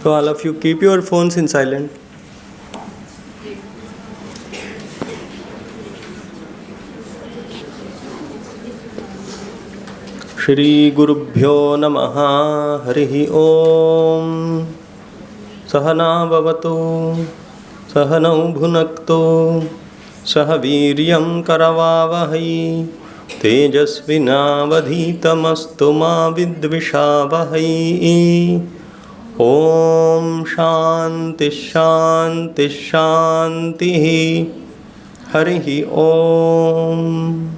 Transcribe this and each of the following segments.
So all of you keep your phones in silent. Shri Gurubhyo Namaha Harihi Om Sahana Bhavatu Sahanau Bhunaktu Sahaviryam Karavavahai Tejasvinavadhitamastu ma vidvishavahai. Om Shanti Shanti Shanti Harihi Om.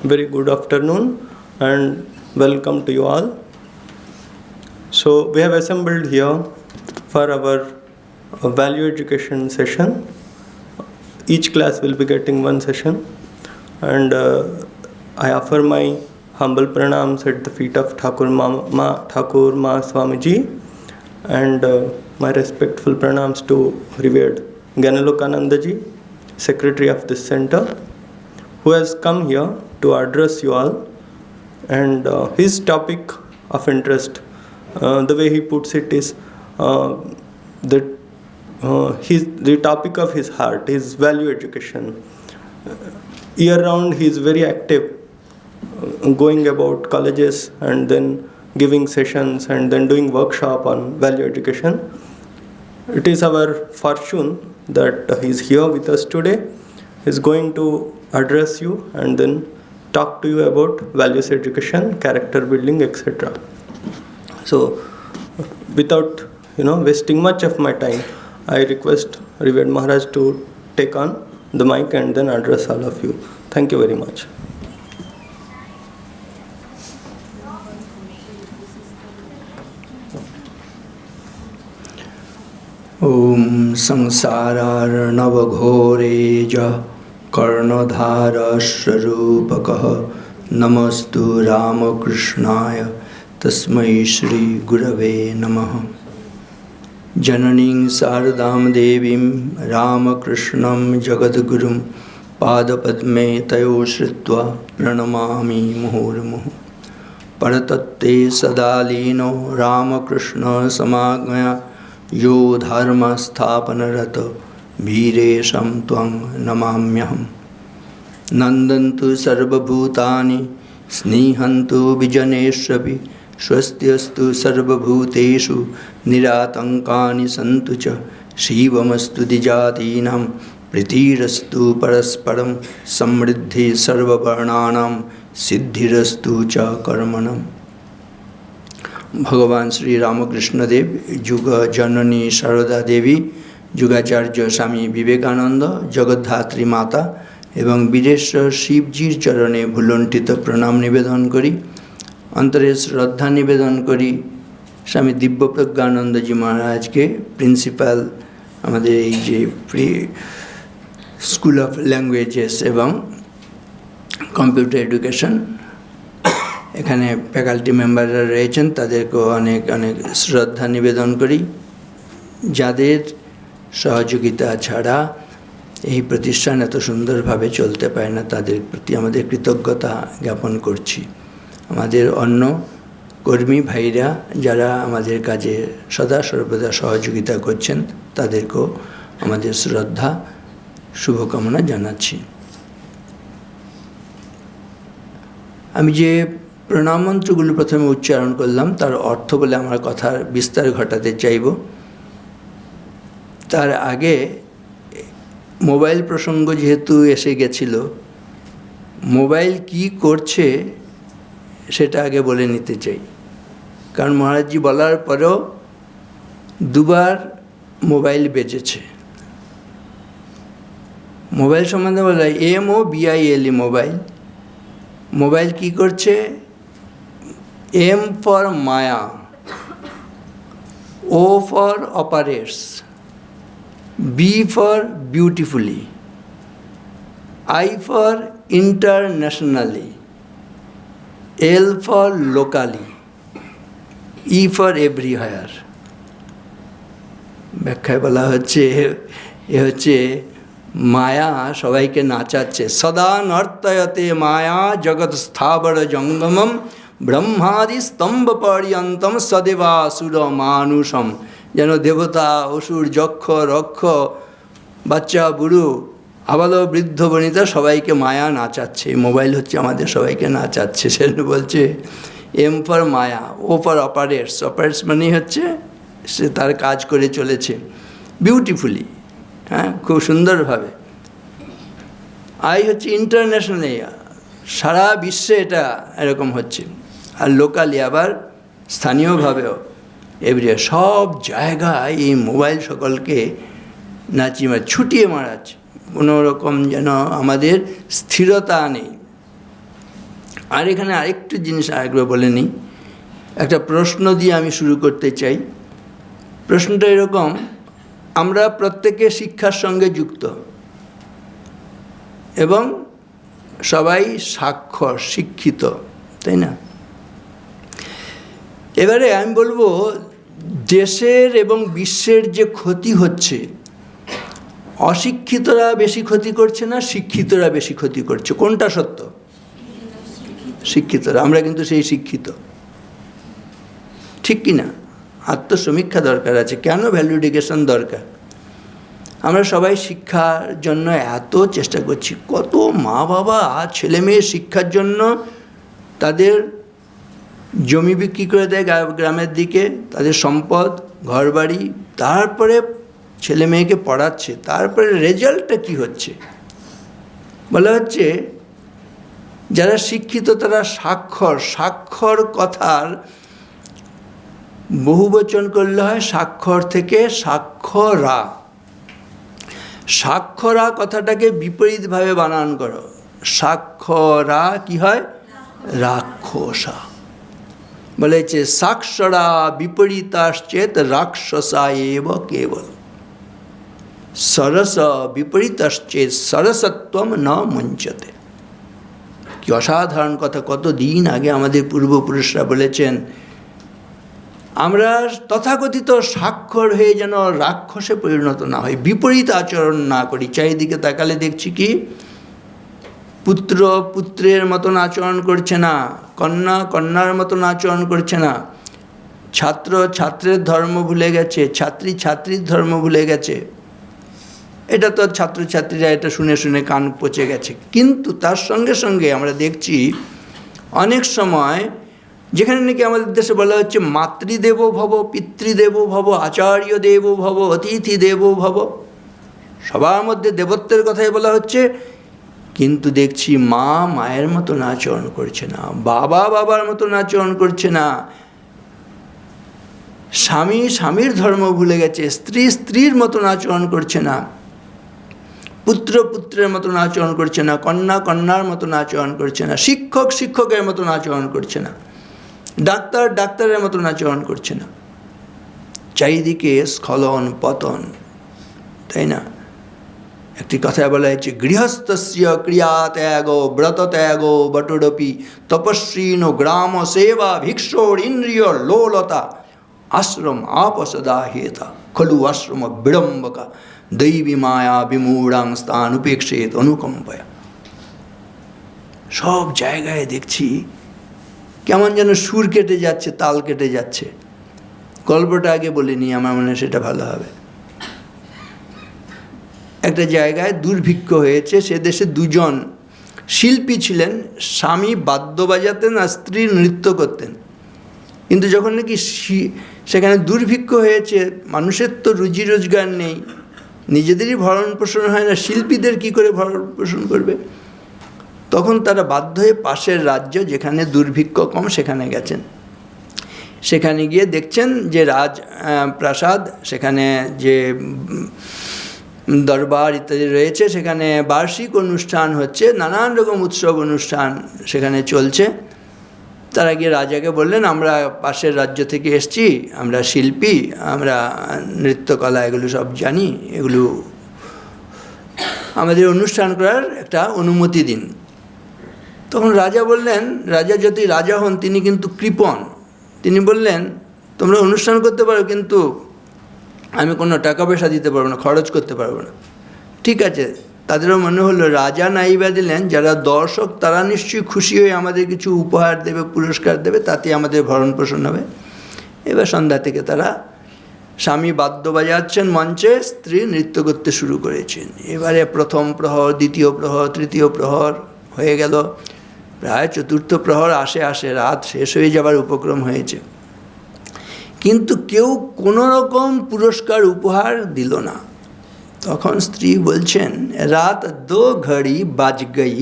Very good afternoon and welcome to you all. So we have assembled here for our value education session. Each class will be getting one session, and I offer my humble pranams at the feet of Thakur Ma Swamiji, and my respectful pranams to revered Gyanalokananda ji, secretary of this center, who has come here to address you all. And his topic of interest, the way he puts it, is the topic of his heart is value education. Year round he is very active, going about colleges and then giving sessions and then doing workshop on value education. It is our fortune that he is here with us today. He is going to address you and then talk to you about values education, character building, etc. So without wasting much of my time, I request Revered Maharaj to take on the mic and then address all of you. Thank you very much. Om Sangsararnavaghoreja Karnadharaswarupakaha Namastu Ramakrishnaya Tasmai Shri Gurave Namaha. Jananing Saradam Devim Ramakrishnam Jagadgurum Padapadme Tayo Shritva Pranamami Muhurmuhu. Paratatte Sadalino Ramakrishna Samagmaya Yo Dharma Sthapanarata Viresham Twang Namamyaham. Nandantu Sarvabhutani Snihantu Vijaneshapi Swastyastu Sarvabhuteshu Niratankani Santucha Shivamastu Dijatinam Pritirastu Parasparam Samriddhi Sarvavarnanam Siddhirastu Cha Karmanam. भगवान श्री रामकृष्ण देव, जुग जननी शारदा देवी, जुगाचार्य स्वामी विवेकानंद, जगद्धात्री माता एवं वीरेश्वर शिवजीर चरणे भुलुंठित प्रणाम निवेदन करी, अंतरे श्रद्धा निवेदन करी स्वामी दिव्य प्रज्ञानंद जी महाराज के प्रिंसिपल हमारे प्री स्कूल ऑफ लैंग्वेजेस एवं कम्पिউটার एडुकेशन এখানে ফ্যাকাল্টি মেম্বাররা রয়েছেন, তাদেরকে অনেক অনেক শ্রদ্ধা নিবেদন করি। যাদের সহযোগিতা ছাড়া এই প্রতিষ্ঠান এত সুন্দরভাবে চলতে পারে না, তাদের প্রতি আমাদের কৃতজ্ঞতা জ্ঞাপন করছি। আমাদের অন্য কর্মী ভাইরা যারা আমাদের কাজে সদা সর্বদা সহযোগিতা করছেন, তাদেরকেও আমাদের শ্রদ্ধা শুভকামনা জানাচ্ছি। আমি যে প্রণাম মন্ত্রগুলো প্রথমে উচ্চারণ করলাম তার অর্থ বলে আমার কথার বিস্তার ঘটাতে চাইব। তার আগে মোবাইল প্রসঙ্গ যেহেতু এসে গেছিল, মোবাইল কি করছে সেটা আগে বলে নিতে চাই। কারণ মহারাজজি বলার পরেও দুবার মোবাইল বেজেছে। মোবাইল সম্বন্ধে বলা হয় MOBILE মোবাইল। মোবাইল কি করছে? M for Maya, O for operates, B for beautifully, I for internationally, L for locally, E for everywhere. ব্যাখ্যায় বলা হচ্ছে এ হচ্ছে মায়া সবাইকে নাচাচ্ছে। সদা নর্তয়তে মায়া জগৎ স্থাবর জঙ্গমম ব্রহ্মাদি স্তম্ভ পর্যন্তম সদেবাসুর মানুষম। যেন দেবতা, অসুর, যক্ষ, রক্ষ, বাচ্চা, বুড়ো, আবাল বৃদ্ধ বনিতা সবাইকে মায়া নাচাচ্ছে। মোবাইল হচ্ছে আমাদের সবাইকে নাচাচ্ছে। সেজন্য বলছে M for maya, O for operates. Operates মানে হচ্ছে সে তার কাজ করে চলেছে বিউটিফুলি, হ্যাঁ, খুব সুন্দরভাবে। আই হচ্ছে ইন্টারন্যাশনালি, সারা বিশ্বে এটা এরকম হচ্ছে। আর লোকালি আবার স্থানীয়ভাবেও এভরিওয়ার, সব জায়গায় এই মোবাইল সকলকে নাচিয়ে ছুটিয়ে মারাচ্ছে। কোনো রকম যেন আমাদের স্থিরতা নেই। আর এখানে আরেকটু জিনিস আরেকবার বলে নিই, একটা প্রশ্ন দিয়ে আমি শুরু করতে চাই। প্রশ্নটা এরকম, আমরা প্রত্যেকে শিক্ষার সঙ্গে যুক্ত এবং সবাই সাক্ষর, শিক্ষিত, তাই না? এবারে আমি বলবো, দেশের এবং বিশ্বের যে ক্ষতি হচ্ছে, অশিক্ষিতরা বেশি ক্ষতি করছে না শিক্ষিতরা বেশি ক্ষতি করছে? কোনটা সত্য? শিক্ষিতরা। আমরা কিন্তু সেই শিক্ষিত, ঠিক কি না? আত্মসমীক্ষা দরকার আছে। কেন ভ্যালু এডুকেশন দরকার? আমরা সবাই শিক্ষার জন্য এত চেষ্টা করছি। কত মা বাবা ছেলে মেয়ের শিক্ষার জন্য তাদের জমি বিক্রি করে দেয় গ্রামের দিকে, তাদের সম্পদ, ঘরবাড়ি, তারপরে ছেলে মেয়েকে পড়াচ্ছে। তারপরে রেজাল্টটা কি হচ্ছে? বলা হচ্ছে যারা শিক্ষিত তারা সাক্ষর। সাক্ষর কথার বহুবচন করলে হয় সাক্ষর থেকে সাক্ষরা। সাক্ষরা কথাটাকে বিপরীতভাবে বানান করো। সাক্ষরা কি হয়? রাক্ষসা। বলেছে সাক্ষরা বিপরীতাশ্চেত রাক্ষসা এব কেবল, সরস বিপরীতাশ্চেত সরসত্বম ন মুঞ্চতে। কি অসাধারণ কথা! কতদিন আগে আমাদের পূর্বপুরুষরা বলেছেন। আমরা তথাকথিত সাক্ষর হয়ে যেন রাক্ষসে পরিণত না হয়, বিপরীত আচরণ না করি। চারিদিকে তাকালে দেখছি কি, পুত্র পুত্রের মতন আচরণ করছে না, কন্যা কন্যার মতন আচরণ করছে না, ছাত্র ছাত্রের ধর্ম ভুলে গেছে, ছাত্রী ছাত্রীর ধর্ম ভুলে গেছে। এটা তো ছাত্রছাত্রীরা এটা শুনে শুনে কান পচে গেছে। কিন্তু তার সঙ্গে সঙ্গে আমরা দেখছি অনেক সময় যেখানে নাকি আমাদের দেশে বলা হচ্ছে মাতৃদেব ভব, পিতৃদেব ভব, আচার্য দেব ভব, অতিথি দেব ভব, সবার মধ্যে দেবত্বের কথাই বলা হচ্ছে। কিন্তু দেখছি মা মায়ের মতন আচরণ করছে না, বাবা বাবার মতন আচরণ করছে না, স্বামী স্বামীর ধর্ম ভুলে গেছে, স্ত্রী স্ত্রীর মতন আচরণ করছে না, পুত্র পুত্রের মতন আচরণ করছে না, কন্যা কন্যার মতন আচরণ করছে না, শিক্ষক শিক্ষকের মতন আচরণ করছে না, ডাক্তার ডাক্তারের মতন আচরণ করছে না। চারিদিকে স্খলন পতন, তাই না? একটি কথায় বলা হয়েছে গৃহস্থস্য ক্রিয়া ত্যাগ ব্রত ত্যাগ বটুরপি তপস্বীন গ্রাম সেবা ভিক্ষোর ইন্দ্রিয় লোলতা আশ্রম আপসদা হেতা খলু আশ্রম বিড়ম্বকা দৈবী মায়া বিমূঢ়াং স্থান উপেক্ষেত অনুকম্পয়া। সব জায়গায় দেখছি কেমন যেন সুর কেটে যাচ্ছে, তাল কেটে যাচ্ছে। গল্পটা আগে বলিনি, আমার মনে হয় সেটা ভালো হবে। একটা জায়গায় দুর্ভিক্ষ হয়েছে। সে দেশে দুজন শিল্পী ছিলেন। স্বামী বাদ্য বাজাতেন আর স্ত্রী নৃত্য করতেন। কিন্তু যখন নাকি সেখানে দুর্ভিক্ষ হয়েছে, মানুষের তো রুজি রোজগার নেই, নিজেদেরই ভরণ পোষণ হয় না, শিল্পীদের কি করে ভরণ পোষণ করবে? তখন তারা বাধ্য হয়ে পাশের রাজ্য যেখানে দুর্ভিক্ষ কম সেখানে গেছেন। সেখানে গিয়ে দেখছেন যে রাজপ্রাসাদ, সেখানে যে দরবার ইত্যাদি রয়েছে, সেখানে বার্ষিক অনুষ্ঠান হচ্ছে, নানান রকম উৎসব অনুষ্ঠান সেখানে চলছে। তারা গিয়ে রাজাকে বললেন, আমরা পাশের রাজ্য থেকে এসেছি, আমরা শিল্পী, আমরা নৃত্যকলা এগুলো সব জানি, এগুলো আমাদের অনুষ্ঠান করার একটা অনুমতি দিন। তখন রাজা বললেন, রাজা যদি রাজা হন তিনি কিন্তু কৃপণ, তিনি বললেন তোমরা অনুষ্ঠান করতে পারো কিন্তু আমি কোনো টাকা পয়সা দিতে পারবো না, খরচ করতে পারবো না। ঠিক আছে, তাদেরও মনে হলো রাজা নাইবা দিলেন, যারা দর্শক তারা নিশ্চয়ই খুশি হয়ে আমাদের কিছু উপহার দেবে, পুরস্কার দেবে, তাতে আমাদের ভরণ পোষণ হবে। এবার সন্ধ্যা থেকে তারা, স্বামী বাদ্য বাজাচ্ছেন মঞ্চে, স্ত্রী নৃত্য করতে শুরু করেছেন। এবারে প্রথম প্রহর, দ্বিতীয় প্রহর, তৃতীয় প্রহর হয়ে গেল, প্রায় চতুর্থ প্রহর আসে রাত শেষ হয়ে যাবার উপক্রম হয়েছে, কিন্তু কেউ কোনো রকম পুরস্কার উপহার দিল না। তখন স্ত্রী বলছেন, রাত 2 ঘড়ি বাজ গই,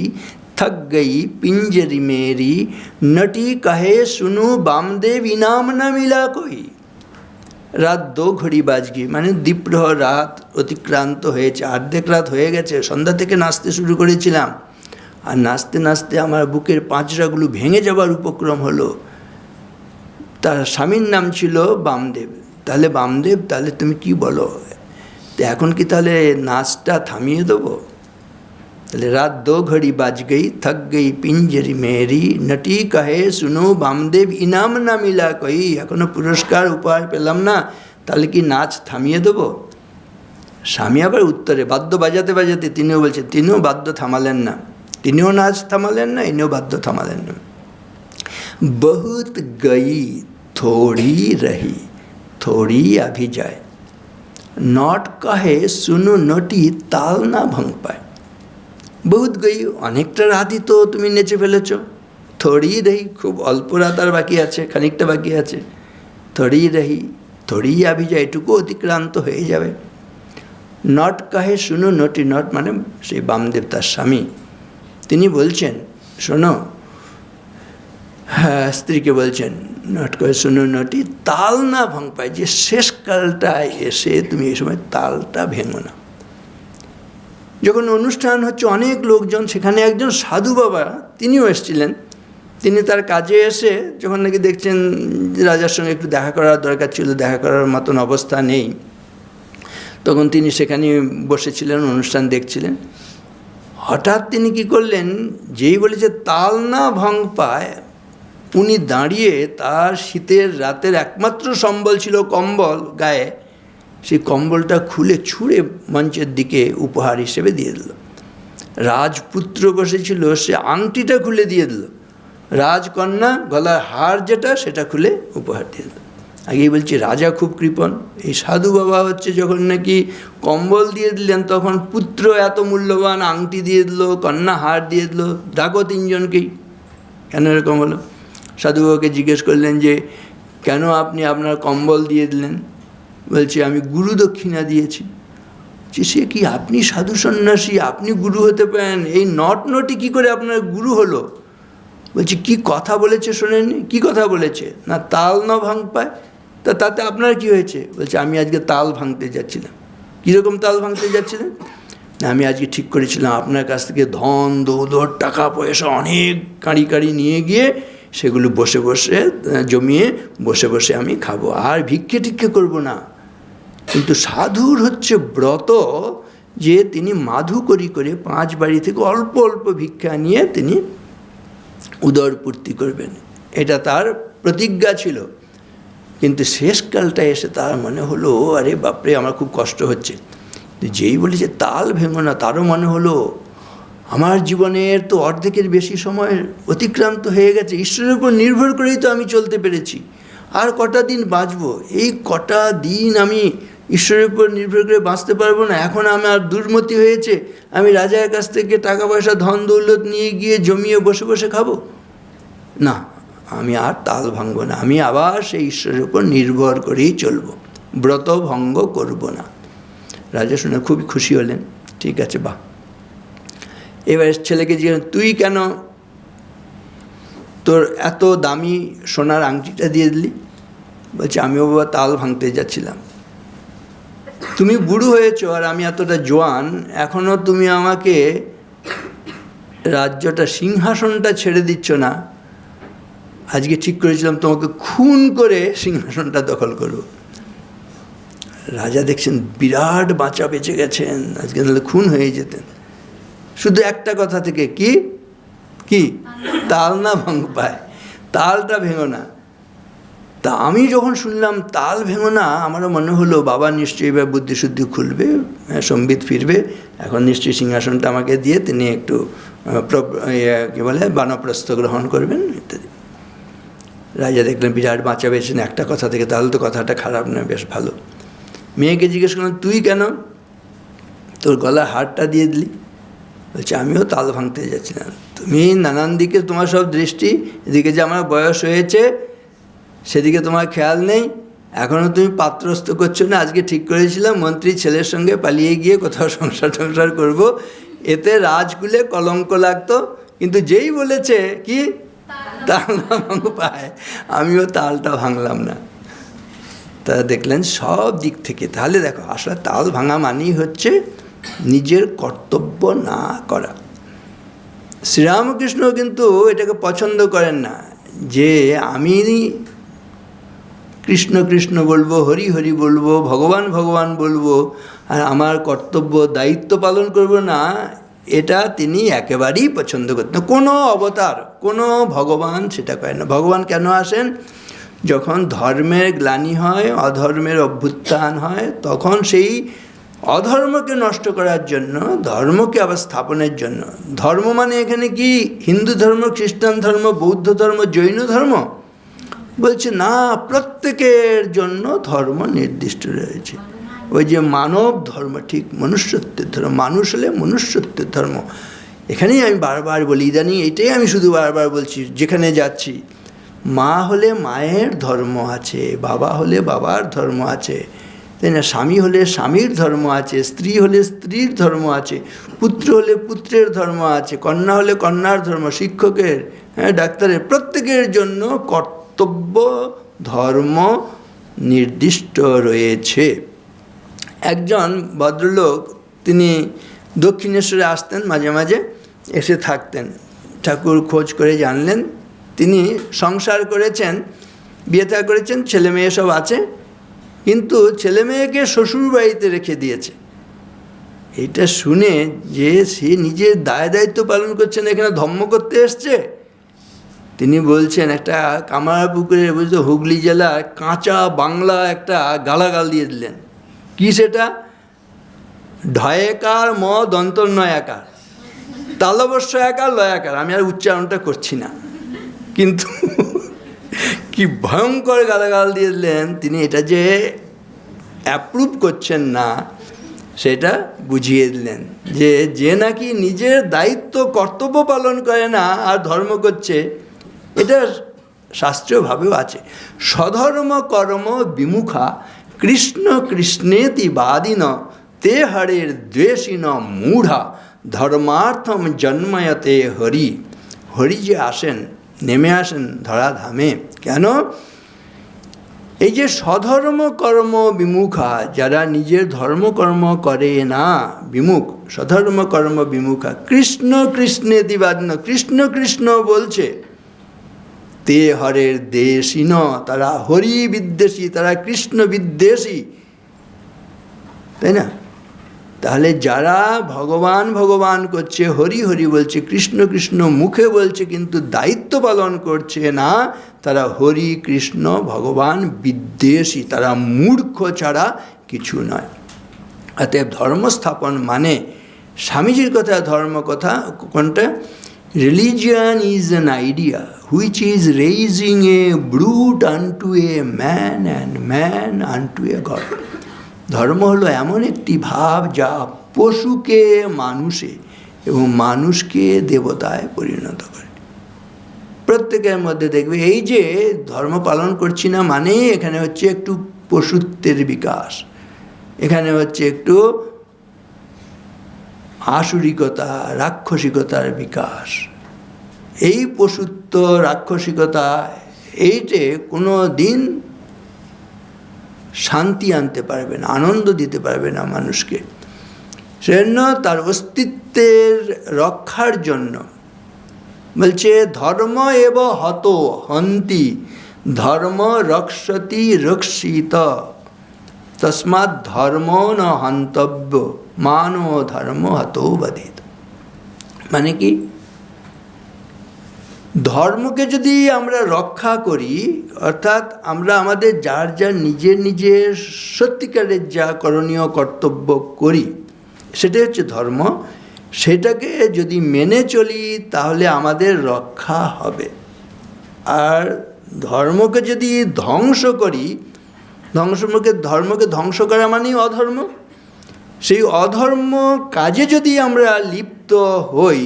থক গই পিঞ্জরি মেরি, নটি কহে শুনু বামদেব ইনাম না মিলা কই। রাত 2 ঘড়ি বাজ গই মানে দ্বিপ্রহর, রাত অতিক্রান্ত হয়েছে, অর্ধেক রাত হয়ে গেছে। সন্ধ্যা থেকে নাচতে শুরু করেছিলাম, আর নাচতে নাচতে আমার বুকের পাঁজরাগুলো ভেঙে যাবার উপক্রম হলো। তার স্বামীর নাম ছিল বামদেব। তাহলে বামদেব, তাহলে তুমি কি বলো, তো এখন কি তাহলে নাচটা থামিয়ে দেবো? তাহলে রাত 2 ঘড়ি বাজ গই, থক গই পিঞ্জরি মেরি, নটি কহে শুনো বামদেব ইনাম না মিলা কই। এখনো পুরস্কার উপহার পেলাম না, তাহলে কি নাচ থামিয়ে দেবো? স্বামী আবার উত্তরে, বাদ্য বাজাতে বাজাতে তিনিও বলছেন, তিনিও বাদ্য থামালেন না, তিনিও নাচ থামালেন না, ইনিও বাদ্য থামালেন না। বহুত গই থোড়ি রহি, থোড়ি আভি যায়, নট কহে শুনো নটি তাল না ভাঙ পায়। বহুত গই, অনেকটা রাতই তো তুমি নেচে ফেলেছ, থোড়ি রহি, খুব অল্প রাত আর বাকি আছে, খানিকটা বাকি আছে, থোড়ি রহি, থোড়ি আভি যায়, এটুকু অতিক্রান্ত হয়ে যাবে। নট কহে শুনো নটি, নট মানে সেই বামদেব তার স্বামী, তিনি বলছেন শোনো, হ্যাঁ স্ত্রীকে বলছেন, নট কহে শুনো নটি তাল না ভাঙ পায়, যে শেষকালটায় এসে তুমি এই সময় তালটা ভেঙো না। যখন অনুষ্ঠান হচ্ছে অনেক লোকজন, সেখানে একজন সাধু বাবা তিনিও এসেছিলেন। তিনি তার কাজে এসে যখন নাকি দেখছেন রাজার সঙ্গে একটু দেখা করার দরকার ছিল, দেখা করার মতন অবস্থা নেই, তখন তিনি সেখানে বসেছিলেন, অনুষ্ঠান দেখছিলেন। হঠাৎ তিনি কি করলেন, যেই বলেছে তাল না ভাঙ পায়, উনি দাঁড়িয়ে তার শীতের রাতের একমাত্র সম্বল ছিল কম্বল গায়ে, সেই কম্বলটা খুলে ছুঁড়ে মঞ্চের দিকে উপহার হিসেবে দিয়ে দিল। রাজপুত্র বসেছিল, সে আংটিটা খুলে দিয়ে দিল, রাজকন্যা গলার হার যেটা সেটা খুলে উপহার দিয়ে দিল। আগেই বলছি রাজা খুব কৃপণ, এই সাধু বাবা হচ্ছে যখন নাকি কম্বল দিয়ে দিলেন, তখন পুত্র এত মূল্যবান আংটি দিয়ে দিল, কন্যা হার দিয়ে দিল, ডাকো 3 জনকেই। কেন এরকম হলো? সাধু বাবাকে জিজ্ঞেস করলেন যে কেন আপনি আপনার কম্বল দিয়ে দিলেন? বলছে আমি গুরু দক্ষিণা দিয়েছি। যে সে কি, আপনি সাধু সন্ন্যাসী, আপনি গুরু হতে পারেন, এই নটি কী করে আপনার গুরু হলো? বলছি কি কথা বলেছে শোনেননি? কি কথা বলেছে? না তাল না ভাঙ পায়। তাতে আপনার কি হয়েছে? বলছে আমি আজকে তাল ভাঙতে যাচ্ছিলাম। কীরকম তাল ভাঙতে যাচ্ছিলেন? না আমি আজকে ঠিক করেছিলাম আপনার কাছ থেকে ধন দৌলত টাকা পয়সা অনেক কাঁড়ি কাঁড়ি নিয়ে গিয়ে সেগুলো বসে বসে জমিয়ে বসে বসে আমি খাবো, আর ভিক্ষে টিক্ষে করবো না। কিন্তু সাধুর হচ্ছে ব্রত যে তিনি মাধু করি করে 5 বাড়ি থেকে অল্প অল্প ভিক্ষা নিয়ে তিনি উদরপূর্তি করবেন, এটা তার প্রতিজ্ঞা ছিল। কিন্তু শেষকালটা এসে তার মনে হলো আরে বাপরে আমার খুব কষ্ট হচ্ছে। যেই বলেছে তাল ভেঙো না, তারও মনে হলো আমার জীবনের তো অর্ধেকের বেশি সময় অতিক্রান্ত হয়ে গেছে, ঈশ্বরের উপর নির্ভর করেই তো আমি চলতে পেরেছি, আর কটা দিন বাঁচবো, এই কটা দিন আমি ঈশ্বরের উপর নির্ভর করে বাঁচতে পারবো না। এখন আমার দুর্মতি হয়েছে, আমি রাজার কাছ থেকে টাকা পয়সা ধন দৌলত নিয়ে গিয়ে জমিয়ে বসে বসে খাবো না, আমি আর তাল ভাঙবো না, আমি আবার সেই ঈশ্বরের উপর নির্ভর করেই চলবো, ব্রত ভঙ্গ করব না। রাজা শুনে খুবই খুশি হলেন, ঠিক আছে বাহ। এবার ছেলেকে জিজ্ঞেস, তুই কেন তোর এত দামি সোনার আংটিটা দিয়ে দিলি? বলছে আমিও বাবা তাল ভাঙতে যাচ্ছিলাম। তুমি বুড়ো হয়েছো আর আমি এতটা জোয়ান, এখনও তুমি আমাকে রাজ্যটা সিংহাসনটা ছেড়ে দিচ্ছ না। আজকে ঠিক করেছিলাম তোমাকে খুন করে সিংহাসনটা দখল করব। রাজা দেখছেন বিরাট বাঁচা বেঁচে গেছেন, আজকে তাহলে খুন হয়ে যেতেন। শুধু একটা কথা থেকে, কি তাল না ভঙ্গ পায়, তালটা ভেঙো না। তা আমি যখন শুনলাম তাল ভেঙো না, আমারও মনে হলো বাবা নিশ্চয়ই এবার বুদ্ধিশুদ্ধি খুলবে, সম্বিত ফিরবে, এখন নিশ্চয়ই সিংহাসনটা আমাকে দিয়ে তিনি একটু কী বলে বানপ্রস্থ গ্রহণ করবেন ইত্যাদি। রাজা দেখলেন বিরাট বাঁচা পেয়েছেন একটা কথা থেকে, তাহলে তো কথাটা খারাপ নয়, বেশ ভালো। মেয়েকে জিজ্ঞেস করলাম তুই কেন তোর গলার হারটা দিয়ে দিলি? বলছে আমিও তাল ভাঙতে যাচ্ছিলাম। তুমি নানান দিকে তোমার সব দৃষ্টি, এদিকে যে আমার বয়স হয়েছে সেদিকে তোমার খেয়াল নেই, এখনও তুমি পাত্রস্থ করছো না। আজকে ঠিক করেছিলাম মন্ত্রী ছেলের সঙ্গে পালিয়ে গিয়ে কোথাও সংসার টংসার করবো, এতে রাজকুলে কলঙ্ক লাগতো, কিন্তু যেই বলেছে কি তাল না ভাঙ পায়, আমিও তালটা ভাঙলাম না। তারা দেখলেন সব দিক থেকে। তাহলে দেখো আসলে তাল ভাঙা মানেই হচ্ছে নিজের কর্তব্য না করা। শ্রীরামকৃষ্ণ কিন্তু এটাকে পছন্দ করেন না যে আমি কৃষ্ণ কৃষ্ণ বলবো, হরি হরি বলবো, ভগবান ভগবান বলবো, আর আমার কর্তব্য দায়িত্ব পালন করব না, এটা তিনি একেবারেই পছন্দ করতেন না। কোনো অবতার, কোনো ভগবান সেটা করে না। ভগবান কেন আসেন? যখন ধর্মের গ্লানি হয়, অধর্মের অভ্যুত্থান হয়, তখন সেই অধর্মকে নষ্ট করার জন্য, ধর্মকে আবার স্থাপনের জন্য। ধর্ম মানে এখানে কি হিন্দু ধর্ম, খ্রিস্টান ধর্ম, বৌদ্ধ ধর্ম, জৈন ধর্ম? বলছে না, প্রত্যেকের জন্য ধর্ম নির্দিষ্ট রয়েছে। ওই যে মানব ধর্ম, ঠিক মনুষ্যত্বের ধর্ম, মানুষ হলে মনুষ্যত্বের ধর্ম। এখানেই আমি বারবার বলি, ইদানিং এটাই আমি শুধু বারবার বলছি যেখানে যাচ্ছি, মা হলে মায়ের ধর্ম আছে, বাবা হলে বাবার ধর্ম আছে, তাই না? স্বামী হলে স্বামীর ধর্ম আছে, স্ত্রী হলে স্ত্রীর ধর্ম আছে, পুত্র হলে পুত্রের ধর্ম আছে, কন্যা হলে কন্যার ধর্ম, শিক্ষকের, ডাক্তারের, প্রত্যেকের জন্য কর্তব্য ধর্ম নির্দিষ্ট রয়েছে। একজন ভদ্রলোক, তিনি দক্ষিণেশ্বরে আসতেন মাঝে মাঝে, এসে থাকতেন। ঠাকুর খোঁজ করে জানলেন তিনি সংসার করেছেন, বিয়ে থা করেছেন, ছেলে মেয়ে সব আছে, কিন্তু ছেলে মেয়েকে শ্বশুর বাড়িতে রেখে দিয়েছে। এটা শুনে যে সে নিজের দায়িত্ব পালন করছেন, এখানে ধর্ম করতে এসছে, তিনি বলছেন একটা কামারপুকুরে, বুঝতে হুগলি জেলার কাঁচা বাংলা একটা গালাগাল দিয়ে দিলেন। কি সেটা? ঢয়কার ম দন্তর নয়াকার, তালবস্য একার লয়াকার। আমি আর উচ্চারণটা করছি না, কিন্তু কি ভয়ঙ্কর গালাগাল দিয়ে দিলেন তিনি। এটা যে অ্যাপ্রুভ করছেন না সেটা বুঝিয়ে দিলেন, যে নাকি নিজের দায়িত্ব কর্তব্য পালন করে না আর ধর্ম করছে, এটা শাস্ত্রীয়ভাবেও আছে। স্বধর্ম কর্ম বিমুখা কৃষ্ণ কৃষ্ণেতি বাদিন তে হরের দ্বেষিন মূঢ়া ধর্মার্থম জন্ময়তে হরি। হরি যে আসেন, নেমে আসেন ধরাধামে, কেন? এই যে স্বধর্ম কর্ম বিমুখা, যারা নিজের ধর্মকর্ম করে না, বিমুখ, স্বধর্ম কর্ম বিমুখা, কৃষ্ণ কৃষ্ণেতি বাদিন, কৃষ্ণ কৃষ্ণ বলছে, তে হরের দেশিন, তারা হরি বিদ্বেষী, তারা কৃষ্ণ বিদ্বেষী, তাই না? তাহলে যারা ভগবান ভগবান করছে, হরি হরি বলছে, কৃষ্ণ কৃষ্ণ মুখে বলছে, কিন্তু দায়িত্ব পালন করছে না, তারা হরি কৃষ্ণ ভগবান বিদ্বেষী, তারা মূর্খ ছাড়া কিছু নয়। অতএব ধর্মস্থাপন মানে, স্বামীজির কথা ধর্ম কথা কোনটা? Religion is an idea which is raising a brute unto a man and man unto a god. ধর্ম হলো এমন একটি ভাব যা পশুকে মানুষে এবং মানুষকে দেবতায় পরিণত করে। প্রত্যেকের মধ্যে দেখবে এই যে ধর্ম পালন করছি না মানে এখানে হচ্ছে একটু পশুত্বের বিকাশ, এখানে হচ্ছে একটু আসুরিকতা, রাক্ষসিকতার বিকাশ। এই পশুত্ব, রাক্ষসিকতা, এইটে কোনো দিন শান্তি আনতে পারবে না, আনন্দ দিতে পারবে না মানুষকে। সেজন্য তার অস্তিত্বের রক্ষার জন্য বলছে ধর্ম এব হত হন্তি ধর্ম রক্ষতি রক্ষিত তস্মাৎ ধর্ম ন হন্তব্য মানো ধর্ম হতো বধিত। মানে কি? ধর্মকে যদি আমরা রক্ষা করি, অর্থাৎ আমরা আমাদের যার যার নিজের নিজের সত্যিকারের যা করণীয় কর্তব্য করি, সেটাই হচ্ছে ধর্ম, সেটাকে যদি মেনে চলি তাহলে আমাদের রক্ষা হবে। আর ধর্মকে যদি ধ্বংস করি, ধর্মকে ধ্বংস করা মানেই অধর্ম। সেই অধর্ম কাজে যদি আমরা লিপ্ত হই,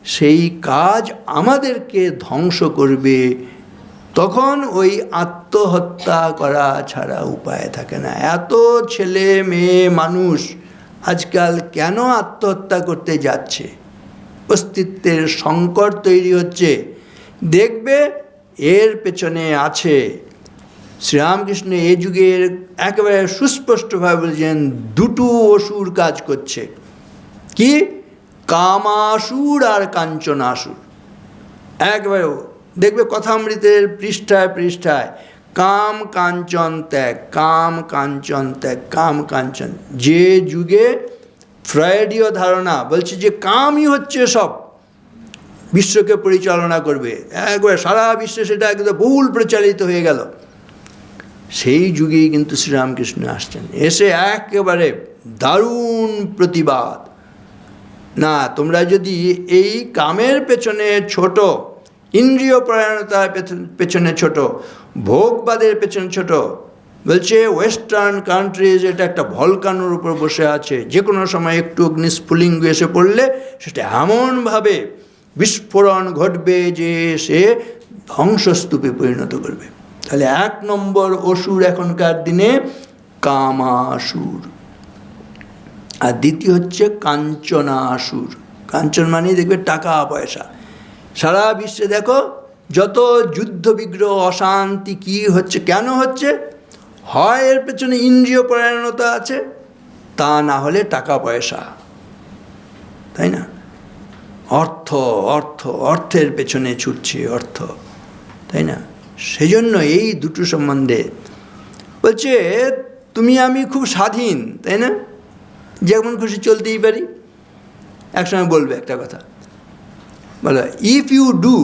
সেই কাজ আমাদেরকে ধ্বংস করবে। তখন ওই আত্মহত্যা করা ছাড়া উপায় থাকে না। এত ছেলে মেয়ে মানুষ আজকাল কেন আত্মহত্যা করতে যাচ্ছে? অস্তিত্বের সংকট তৈরি হচ্ছে। দেখবে এর পেছনে আছে, শ্রীরামকৃষ্ণ এই যুগের একেবারে সুস্পষ্টভাবে বলছেন, দুটো অসুর কাজ করছে। কি? কামাসুর আর কাঞ্চনাসুর। একবারে দেখবে কথামৃতের পৃষ্ঠায় পৃষ্ঠায় কাম কাঞ্চন ত্যাগ, কাম কাঞ্চন ত্যাগ, কাম কাঞ্চন। যে যুগে ফ্রয়েডীয় ধারণা বলছে যে কামই হচ্ছে সব, বিশ্বকে পরিচালনা করবে, একবারে সারা বিশ্বে সেটা একদম বহুল প্রচারিত হয়ে গেল, সেই যুগেই কিন্তু শ্রীরামকৃষ্ণ আসছেন, এসে একেবারে দারুণ প্রতিবাদ। না, তোমরা যদি এই কামের পেছনে ছোট, ইন্দ্রিয় পরায়ণতার পেছনে ছোট, ভোগবাদের পেছনে ছোট, বলছে ওয়েস্টার্ন কান্ট্রিজ এটা একটা ভলকানোর উপর বসে আছে, যে কোনো সময় একটু অগ্নিস্ফুলিঙ্গ এসে পড়লে সেটা এমনভাবে বিস্ফোরণ ঘটবে যে সে ধ্বংসস্তূপে পরিণত করবে। তাহলে 1 নম্বর অসুর এখনকার দিনে কামাসুর, আর দ্বিতীয় হচ্ছে কাঞ্চনাসুর। কাঞ্চন মানেই দেখবে টাকা পয়সা। সারা বিশ্বে দেখো যত যুদ্ধ বিগ্রহ, অশান্তি কি হচ্ছে, কেন হচ্ছে? হয় এর পেছনে ইন্দ্রিয় পরায়ণতা আছে, তা না হলে টাকা পয়সা, তাই না? অর্থ অর্থ অর্থের পেছনে ছুটছে, অর্থ, তাই না? সেজন্য এই দুটো সম্বন্ধে বলছে তুমি আমি খুব স্বাধীন, তাই না? যেমন খুশি চলতেই পারি। একসময় বলবে একটা কথা, বলো, if you do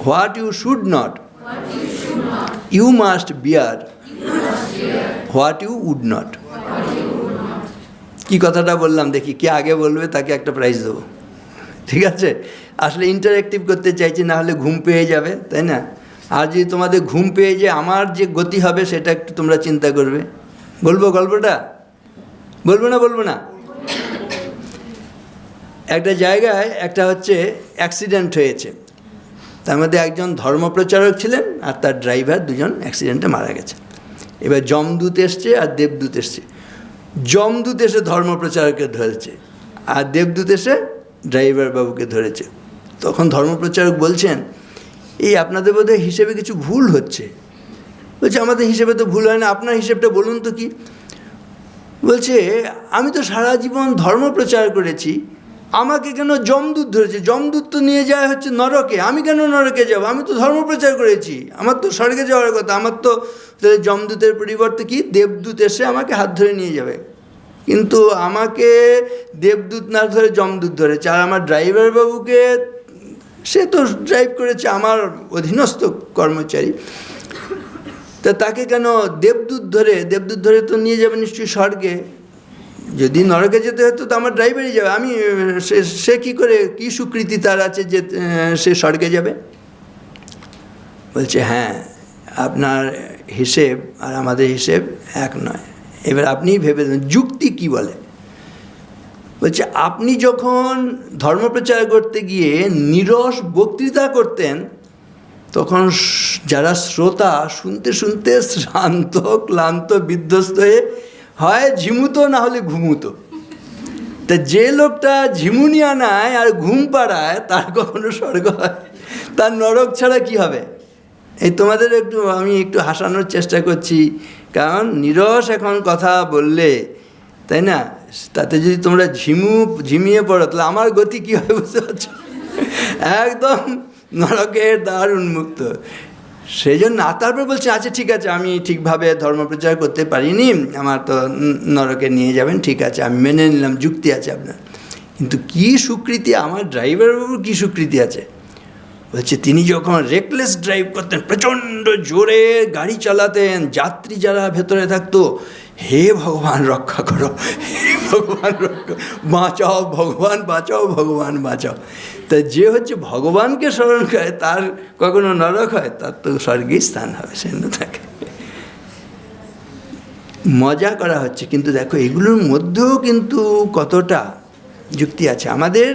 what you should not, you must bear what you would not. কি কথাটা বললাম দেখি, কে আগে বলবে তাকে একটা প্রাইজ দেবো, ঠিক আছে? আসলে ইন্টারেক্টিভ করতে চাইছি, না হলে ঘুম পেয়ে যাবে, তাই না? আর যদি তোমাদের ঘুম পেয়ে যায়, আমার যে গতি হবে সেটা একটু তোমরা চিন্তা করবে। বলবো গল্পটা? বলবো না? একটা জায়গায় একটা হচ্ছে অ্যাক্সিডেন্ট হয়েছে, তার মধ্যে একজন ধর্মপ্রচারক ছিলেন আর তার ড্রাইভার, দুজন অ্যাক্সিডেন্টে মারা গেছে। এবার যমদূত এসছে আর দেবদূত এসছে। যমদূত এসে ধর্মপ্রচারককে ধরেছে আর দেবদূত এসে ড্রাইভার বাবুকে ধরেছে। তখন ধর্মপ্রচারক বলছেন, এই আপনাদের বোধহয় হিসেবে কিছু ভুল হচ্ছে। বলছে, আমাদের হিসেবে তো ভুল হয় না, আপনার হিসেবটা বলুন তো কি? বলছে, আমি তো সারা জীবন ধর্ম প্রচার করেছি, আমাকে কেন যমদূত ধরেছে? যমদূত তো নিয়ে যায় হচ্ছে নরকে, আমি কেন নরকে যাব? আমি তো ধর্ম প্রচার করেছি, আমার তো স্বর্গে যাওয়ার কথা। আমার তো যমদূতের পরিবর্তে কি দেবদূত এসে আমাকে হাত ধরে নিয়ে যাবে, কিন্তু আমাকে দেবদূত না ধরে যমদূত ধরেছে। আর আমার ড্রাইভার বাবুকে, সে তো ড্রাইভ করেছে, আমার অধীনস্থ কর্মচারী, তা তাকে কেন দেবদূত ধরে তো নিয়ে যাবে নিশ্চয়ই স্বর্গে। যদি নরকে যেতে হতো তো আমার ড্রাইভারই যাবে, আমি সে কী করে, কী স্বীকৃতি তার আছে যে সে স্বর্গে যাবে? বলছে, হ্যাঁ, আপনার হিসেব আর আমাদের হিসেব এক নয়। এবার আপনিই ভেবে দেন যুক্তি কি বলে। বলছে, আপনি যখন ধর্মপ্রচার করতে গিয়ে নিরস বক্তৃতা করতেন, তখন যারা শ্রোতা শুনতে শুনতে শ্রান্ত, ক্লান্ত, বিধ্বস্ত হয়ে হয় ঝিমুতো, না হলে ঘুমুতো। তা যে লোকটা ঝিমুনিয়া নেয় আর ঘুম পাড়ায়, তার কখনো স্বর্গ হয়? তার নরক ছাড়া কি হবে? এই তোমাদের আমি একটু হাসানোর চেষ্টা করছি, কারণ নিরস এখন কথা বললে, তাই না, তাতে যদি তোমরা ঝিমিয়ে পড়ো, তাহলে আমার গতি কী হয় বুঝতে পারছো? একদম নরকের দ্বার উন্মুক্ত। সেই জন্য তারপর বলছে, আচ্ছা ঠিক আছে, আমি ঠিকভাবে ধর্মপ্রচার করতে পারিনি, আমার তো নরকে নিয়ে যাবেন, ঠিক আছে, আমি মেনে নিলাম, যুক্তি আছে আপনার। কিন্তু কী স্বীকৃতি, আমার ড্রাইভার বাবুর কী স্বীকৃতি আছে? বলছে তিনি যখন রেকলেস ড্রাইভ করতেন, প্রচণ্ড জোরে গাড়ি চালাতেন, যাত্রী যারা ভেতরে থাকতো, হে ভগবান রক্ষা করো, হে ভগবান রক্ষা, বাঁচাও ভগবান বাঁচাও, ভগবান বাঁচাও। তা যে হচ্ছে ভগবানকে স্মরণ করে তার কখনো নরক হয়? তার তো স্বর্গেই স্থান হবে, সে থাকে। মজা করা হচ্ছে, কিন্তু দেখো এগুলোর মধ্যেও কিন্তু কতটা যুক্তি আছে। আমাদের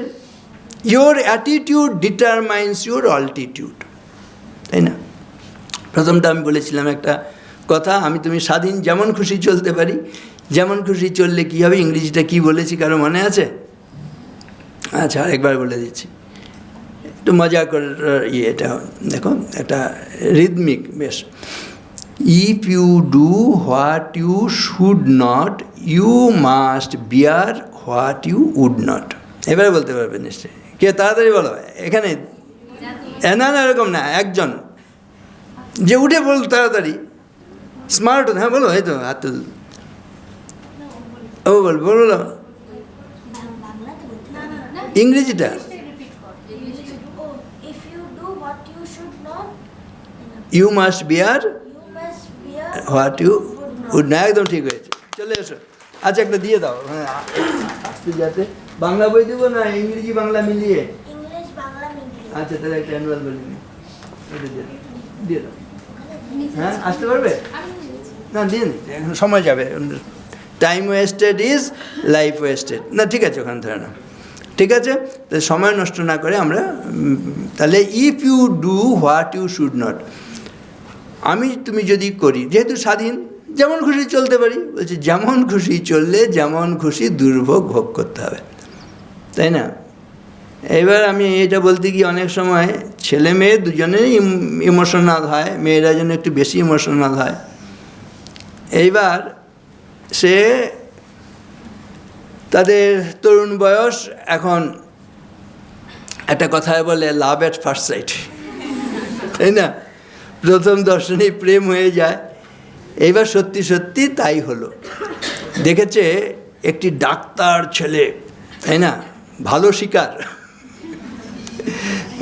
your attitude determines your altitude, তাই না? প্রথমটা আমি বলেছিলাম একটা কথা, আমি তুমি স্বাধীন, যেমন খুশি চলতে পারি। যেমন খুশি চললে কী হবে? ইংরেজিটা কী বলেছি কারো মনে আছে? আচ্ছা, আরেকবার বলে দিচ্ছি, একটু মজা করে এটা দেখো, একটা রিদমিক বেশ। If you do what you should not, you must bear what you would not. এবারে বলতে পারবে নিশ্চয়ই, কে তাড়াতাড়ি বলো এখানে। না না, এরকম না, একজন যে উঠে বল তাড়াতাড়ি, স্মার্ট। হ্যাঁ বলো, এই তো হাত তুল, ও বল বলো ইংরেজিটা। You must bear what you would না, একদম ঠিক হয়েছে, চলে এসো। আচ্ছা, একটা দিয়ে দাও, হ্যাঁ আসতে যাতে। বাংলা বই দেবো না ইংরেজি বাংলা মিলিয়ে? আচ্ছা, তাহলে একটা অ্যানুয়াল বই দিয়ে দাও। হ্যাঁ, আসতে পারবে? না, দিন, এখন সময় যাবে। Time wasted is life wasted. না ঠিক আছে, ওখানে ধরে না, ঠিক আছে। তাহলে সময় নষ্ট না করে আমরা, তাহলে if you do what you should not, আমি তুমি যদি করি, যেহেতু স্বাধীন, যেমন খুশি চলতে পারি। বলছে যেমন খুশি চললে যেমন খুশি দুর্ভোগ ভোগ করতে হবে, তাই না? এবার আমি এটা বলতে গিয়ে অনেক সময় ছেলে মেয়ে দুজনেই ইমোশনাল হয়, মেয়েরা যেন একটু বেশি ইমোশনাল হয়। এইবার সে তাদের তরুণ বয়স, এখন একটা কথায় বলে লাভ অ্যাট ফার্স্ট সাইট, তাই না? প্রথম দর্শনেই প্রেম হয়ে যায়। এইবার সত্যি সত্যি তাই হলো। দেখেছে একটি ডাক্তার ছেলে, তাই না, ভালো শিকার।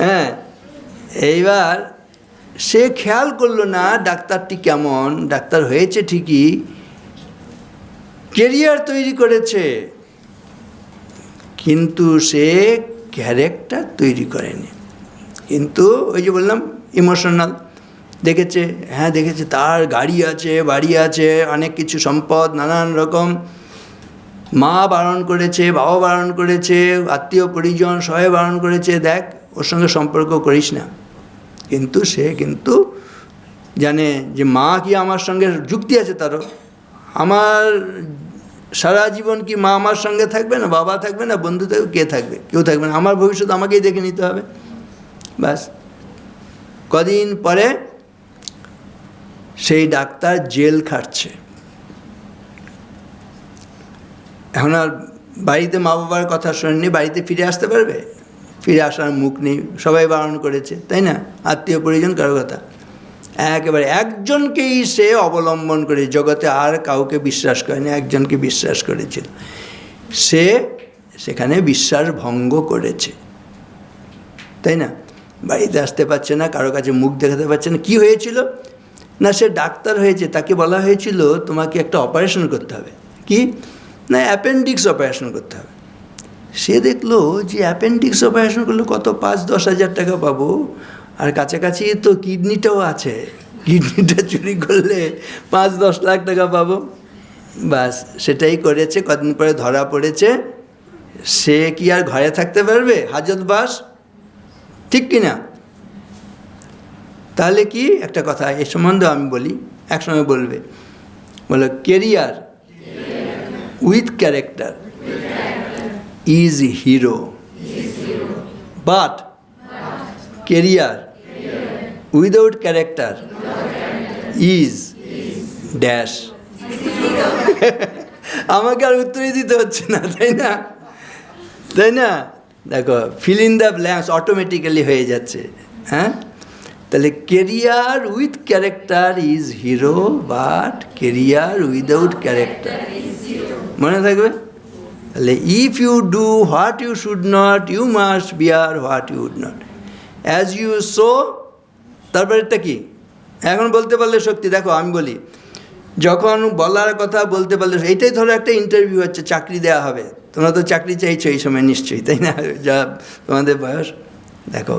হ্যাঁ, এইবার সে খেয়াল করলো না ডাক্তারটি কেমন, ডাক্তার হয়েছে ঠিকই, কেরিয়ার তৈরি করেছে, কিন্তু সে ক্যারেক্টার তৈরি করেনি। কিন্তু ওই যে বললাম ইমোশনাল, দেখেছে, হ্যাঁ দেখেছে তার গাড়ি আছে, বাড়ি আছে, অনেক কিছু সম্পদ, নানান রকম, মা বারণ করেছে, বাবা বারণ করেছে, আত্মীয় পরিজন সবাই বারণ করেছে, দেখ ওর সঙ্গে সম্পর্ক করিস না। কিন্তু সে কিন্তু জানে যে মা কি আমার সঙ্গে যুক্তি আছে তারও, আমার সারা জীবন কি মা আমার সঙ্গে থাকবে না, বাবা থাকবে না, বন্ধু থাকবে, কে থাকবে? কেউ থাকবে না, আমার ভবিষ্যৎ আমাকেই দেখে নিতে হবে। ব্যাস, কদিন পরে সেই ডাক্তার জেল খাটছে। এখন আর বাড়িতে মা বাবার কথা শোনেনি, বাড়িতে ফিরে আসতে পারবে? ফিরে আসার মুখ নেই, সবাই বারণ করেছে, তাই না? আত্মীয় পরিজন কারো কথা, একেবারে একজনকেই সে অবলম্বন করে, জগতে আর কাউকে বিশ্বাস করেনি, একজনকে বিশ্বাস করেছিল। সে সেখানে বিশ্বাস ভঙ্গ করেছে, তাই না? বাড়িতে আসতে পারছে না, কারো কাছে মুখ দেখাতে পারছে না। কি হয়েছিল না, সে ডাক্তার হয়েছে, তাকে বলা হয়েছিল তোমাকে একটা অপারেশন করতে হবে। কি না, অ্যাপেন্ডিক্স অপারেশন করতে হবে। সে দেখলো যে অ্যাপেন্ডিক্স অপারেশন করলে কত 5-10 হাজার টাকা পাবো, আর কাছাকাছি তো কিডনিটাও আছে, কিডনিটা চুরি করলে 5-10 লাখ টাকা পাবো। বাস, সেটাই করেছে। কদিন পরে ধরা পড়েছে। সে কি আর ঘরে থাকতে পারবে? হাজত বাস, ঠিক কিনা? তাহলে কি একটা কথা এ সম্বন্ধে আমি বলি, একসময় বলবে, বলো career with character is hero, but career without character is dash. আমাকে আর উত্তরই দিতে হচ্ছে না, তাই না? তাই না? দেখো, fill in the blanks automatically হয়ে যাচ্ছে। হ্যাঁ, তাহলে career with character is hero, but career without character, মনে থাকবে? তাহলে if you do what you should not, you must bear what you would not. As you sow, তারপরেরটা কি? এখন বলতে পারলে শক্তি। দেখো আমি বলি, যখন বলার কথা বলতে পারলে, এইটাই ধরো একটা ইন্টারভিউ হচ্ছে, চাকরি দেওয়া হবে, তোমরা তো চাকরি চাইছো এই সময় নিশ্চয়ই, তাই না? যা তোমাদের বয়স, দেখো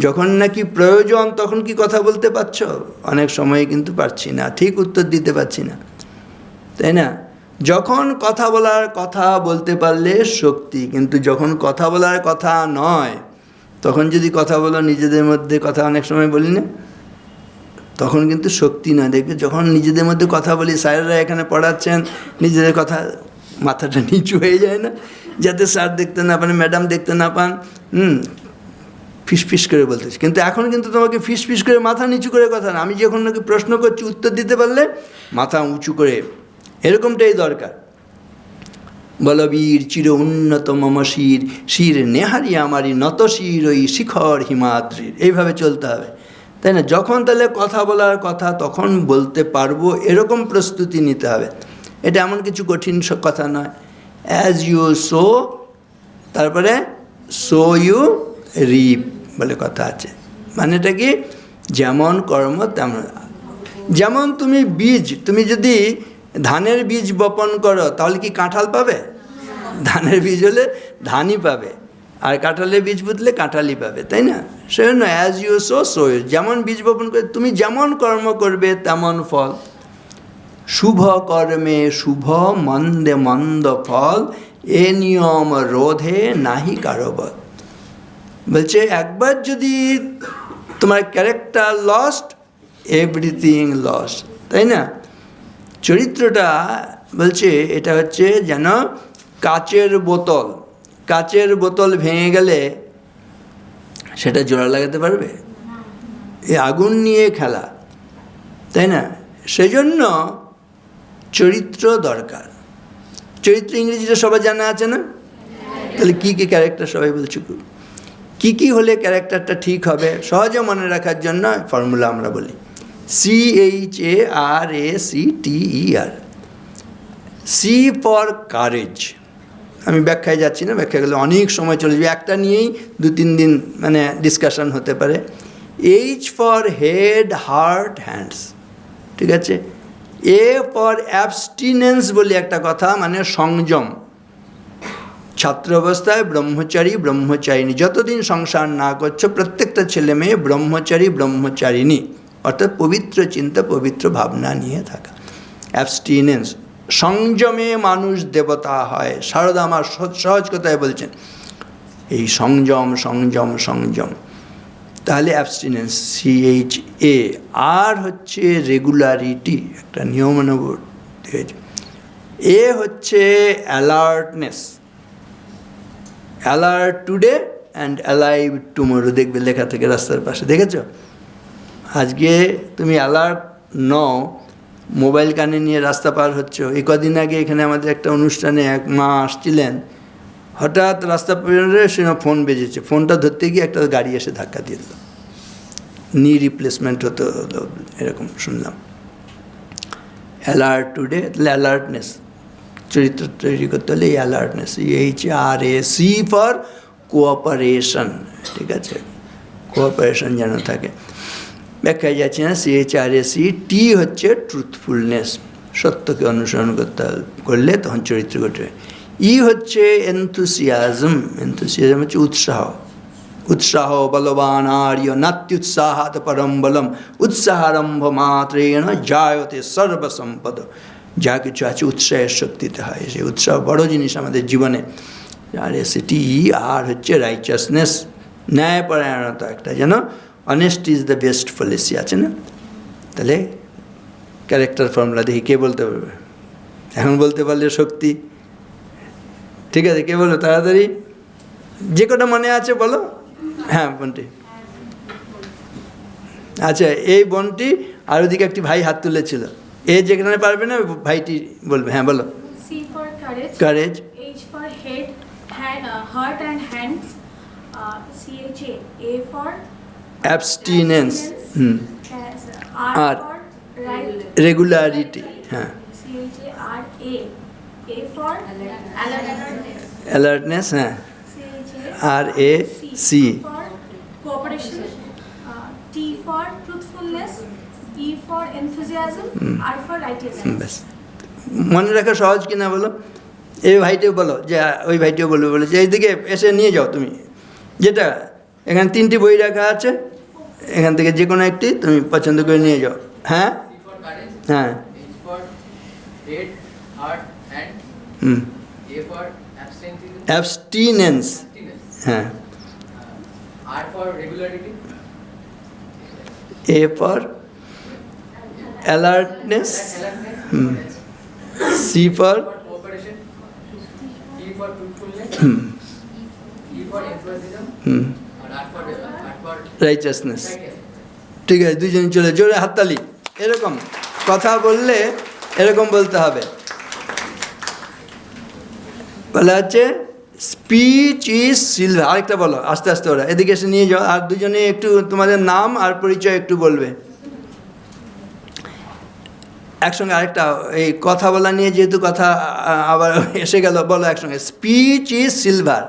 যখন নাকি প্রয়োজন তখন কি কথা বলতে পারছো? অনেক সময় কিন্তু পারছি না, ঠিক উত্তর দিতে পারছি না, তাই না? যখন কথা বলার কথা বলতে পারলে শক্তি, কিন্তু যখন কথা বলার কথা নয় তখন যদি কথা বলো নিজেদের মধ্যে, কথা অনেক সময় বলি না, তখন কিন্তু শক্তি নয়। দেখবে যখন নিজেদের মধ্যে কথা বলি, স্যারেরা এখানে পড়াচ্ছেন, নিজেদের কথা মাথাটা নিচু হয়ে যায় না, যাতে স্যার দেখতে না পান, ম্যাডাম দেখতে না পান, ফিস করে বলতেছি। কিন্তু এখন কিন্তু তোমাকে ফিস করে মাথা নিচু করে কথা না, আমি যখন নাকি প্রশ্ন করছি উত্তর দিতে পারলে মাথা উঁচু করে, এরকমটাই দরকার। বলবীর চির উন্নত মম শির, শির নেহারি আমারি নত শির ওই শিখর হিমাদ্রির, এইভাবে চলতে হবে, তাই না? যখন তাহলে কথা বলার কথা তখন বলতে পারবো, এরকম প্রস্তুতি নিতে হবে। এটা এমন কিছু কঠিন কথা নয়। অ্যাজ ইউ সো, তারপরে সো ইউ রিপ বলে কথা আছে। মানেটা কি? যেমন কর্ম তেমন। যেমন তুমি বীজ, তুমি যদি ধানের বীজ বপন করো তাহলে কি কাঁঠাল পাবে? ধানের বীজ হলে ধানই পাবে, আর কাঁঠালের বীজ পুঁতলে কাঁঠালই পাবে, তাই না? সেজন্য অ্যাজ ইউ সো সো, যেমন বীজ বপন করে তুমি যেমন কর্ম করবে তেমন ফল। শুভ কর্মে শুভ, মন্দে মন্দ ফল, এ নিয়ম রোধে নাহি কারোবর। বলছে একবার যদি তোমার ক্যারেক্টার লস্ট, এভরিথিং লস্ট, তাই না? চরিত্রটা বলছে এটা হচ্ছে যেন কাচের বোতল, কাচের বোতল ভেঙে গেলে সেটা জোড়া লাগাতে পারবে? এই আগুন নিয়ে খেলা, তাই না? সেজন্য চরিত্র দরকার। চরিত্র ইংরেজিটা সবাই জানা আছে না? তাহলে কী কী ক্যারেক্টার সবাই বলছে, কী কী হলে ক্যারেক্টারটা ঠিক হবে সহজে মনে রাখার জন্য ফর্মুলা আমরা বলি CHARACTER। C for courage. আমি ব্যাখ্যায় যাচ্ছি না, ব্যাখ্যা গেলে অনেক সময় চলে যাবে, একটা নিয়েই 2-3 দিন মানে ডিসকাশন হতে পারে। H for head, heart, hands, ঠিক আছে? এ ফর অ্যাবস্টিনেন্স বলি একটা কথা, মানে সংযম। ছাত্র অবস্থায় ব্রহ্মচারী ব্রহ্মচারিণী, যতদিন সংসার না করছো প্রত্যেকটা ছেলে মেয়ে ব্রহ্মচারী ব্রহ্মচারিণী, অর্থাৎ পবিত্র চিন্তা পবিত্র ভাবনা নিয়ে থাকা। অ্যাবস্টিনেন্স, সংযমে মানুষ দেবতা হয়। সারদা আমার সহজ কথায় বলছেন এই সংযম সংযম সংযম। তাহলে অ্যাবস্টিনেন্স CHA। আর হচ্ছে রেগুলারিটি, একটা নিয়মানুবর্ত। এ হচ্ছে alertness, alert today and alive tomorrow, দেখবে লেখা থেকে রাস্তার পাশে, দেখেছো? আজকে তুমি অ্যালার্ট নও, মোবাইল কানে নিয়ে রাস্তা পার হচ্ছ। এই কদিন আগে এখানে আমাদের একটা অনুষ্ঠানে এক মা আসছিলেন, হঠাৎ রাস্তা পেরোলে সে ফোন বেজেছে, ফোনটা ধরতে গিয়ে একটা গাড়ি এসে ধাক্কা দিয়ে দিল, নি রিপ্লেসমেন্ট হতে হলো, এরকম শুনলাম। অ্যালার্ট টুডে, তাহলে অ্যালার্টনেস, চরিত্র তৈরি করতে হলে এই অ্যালার্টনেস। CHRAC ফর কোঅপারেশন, ঠিক আছে? কোঅপারেশন যেন থাকে। ব্যাখ্যায় যাচ্ছি না। CHRAC। টি হচ্ছে ট্রুথফুলনেস, সত্যকে অনুসরণ করলে তখন চরিত্র গঠন। ই হচ্ছে এনথুসিয়াজম, এনথুসিয়াজম হচ্ছে উৎসাহ। উৎসাহ বলবান আর্য নাত্যুৎসাহাৎ পরম বলম, উৎসাহারম্ভ মাত্রেণ জায়তে সর্বসম্পদ। যা কিছু আছে উৎসাহের শক্তিতে হয়, সেই উৎসাহ বড় জিনিস আমাদের জীবনে। আর সেটি আর হচ্ছে রাইচাসনেস, ন্যায়পরায়ণতা, একটা যেন honesty is the best policy আছে না? তাহলে ক্যারেক্টার ফর্মুলা দেখি কে বলতে পারবে? এখন বলতে পারলে শক্তি, ঠিক আছে? কে বলো তাড়াতাড়ি, যে কটা মনে আছে বলো। হ্যাঁ বোনটি, আচ্ছা এই বোনটি, আর ওদিকে একটি ভাই হাত তুলেছিল, এ যেখানে পারবে না ভাইটি বলবে। হ্যাঁ বলো। C for courage. Courage. H for head, heart and hands. CHA. A for abstinence. R for right. Regularity. হ্যাঁ। CHA R A. A for alertness. Alertness. হ্যাঁ। CHA RAC. for cooperation, T for truthfulness, E for enthusiasm, R for righteousness. ব্যাস মনে রাখা সহজ কিনা বলো। এই ভাইটিও বলো যে ওই ভাইটিও বলবে, বলে যে এইদিকে এসে নিয়ে যাও তুমি, যেটা এখানে 3টি বই রাখা আছে, এখান থেকে যে কোনো একটি তুমি পছন্দ করে নিয়ে যাও। হ্যাঁ হ্যাঁ হুম অ্যাবস্টিনেন্স, হ্যাঁ A for alertness, hmm C for hmm righteousness. ঠিক আছে, দুজন চলে জোরে হাততালি। এরকম কথা বললে এরকম বলতে হবে। বলা হচ্ছে স্পিচ ইজ সিলভার। আরেকটা বলো আস্তে আস্তে, ওরা এদিকে এসে নিয়ে যাও। আর দুজনে একটু তোমাদের নাম আর পরিচয় একটু বলবে একসঙ্গে। আরেকটা এই কথা বলা নিয়ে যেহেতু কথা আবার এসে গেল, বলো একসঙ্গে, speech is silver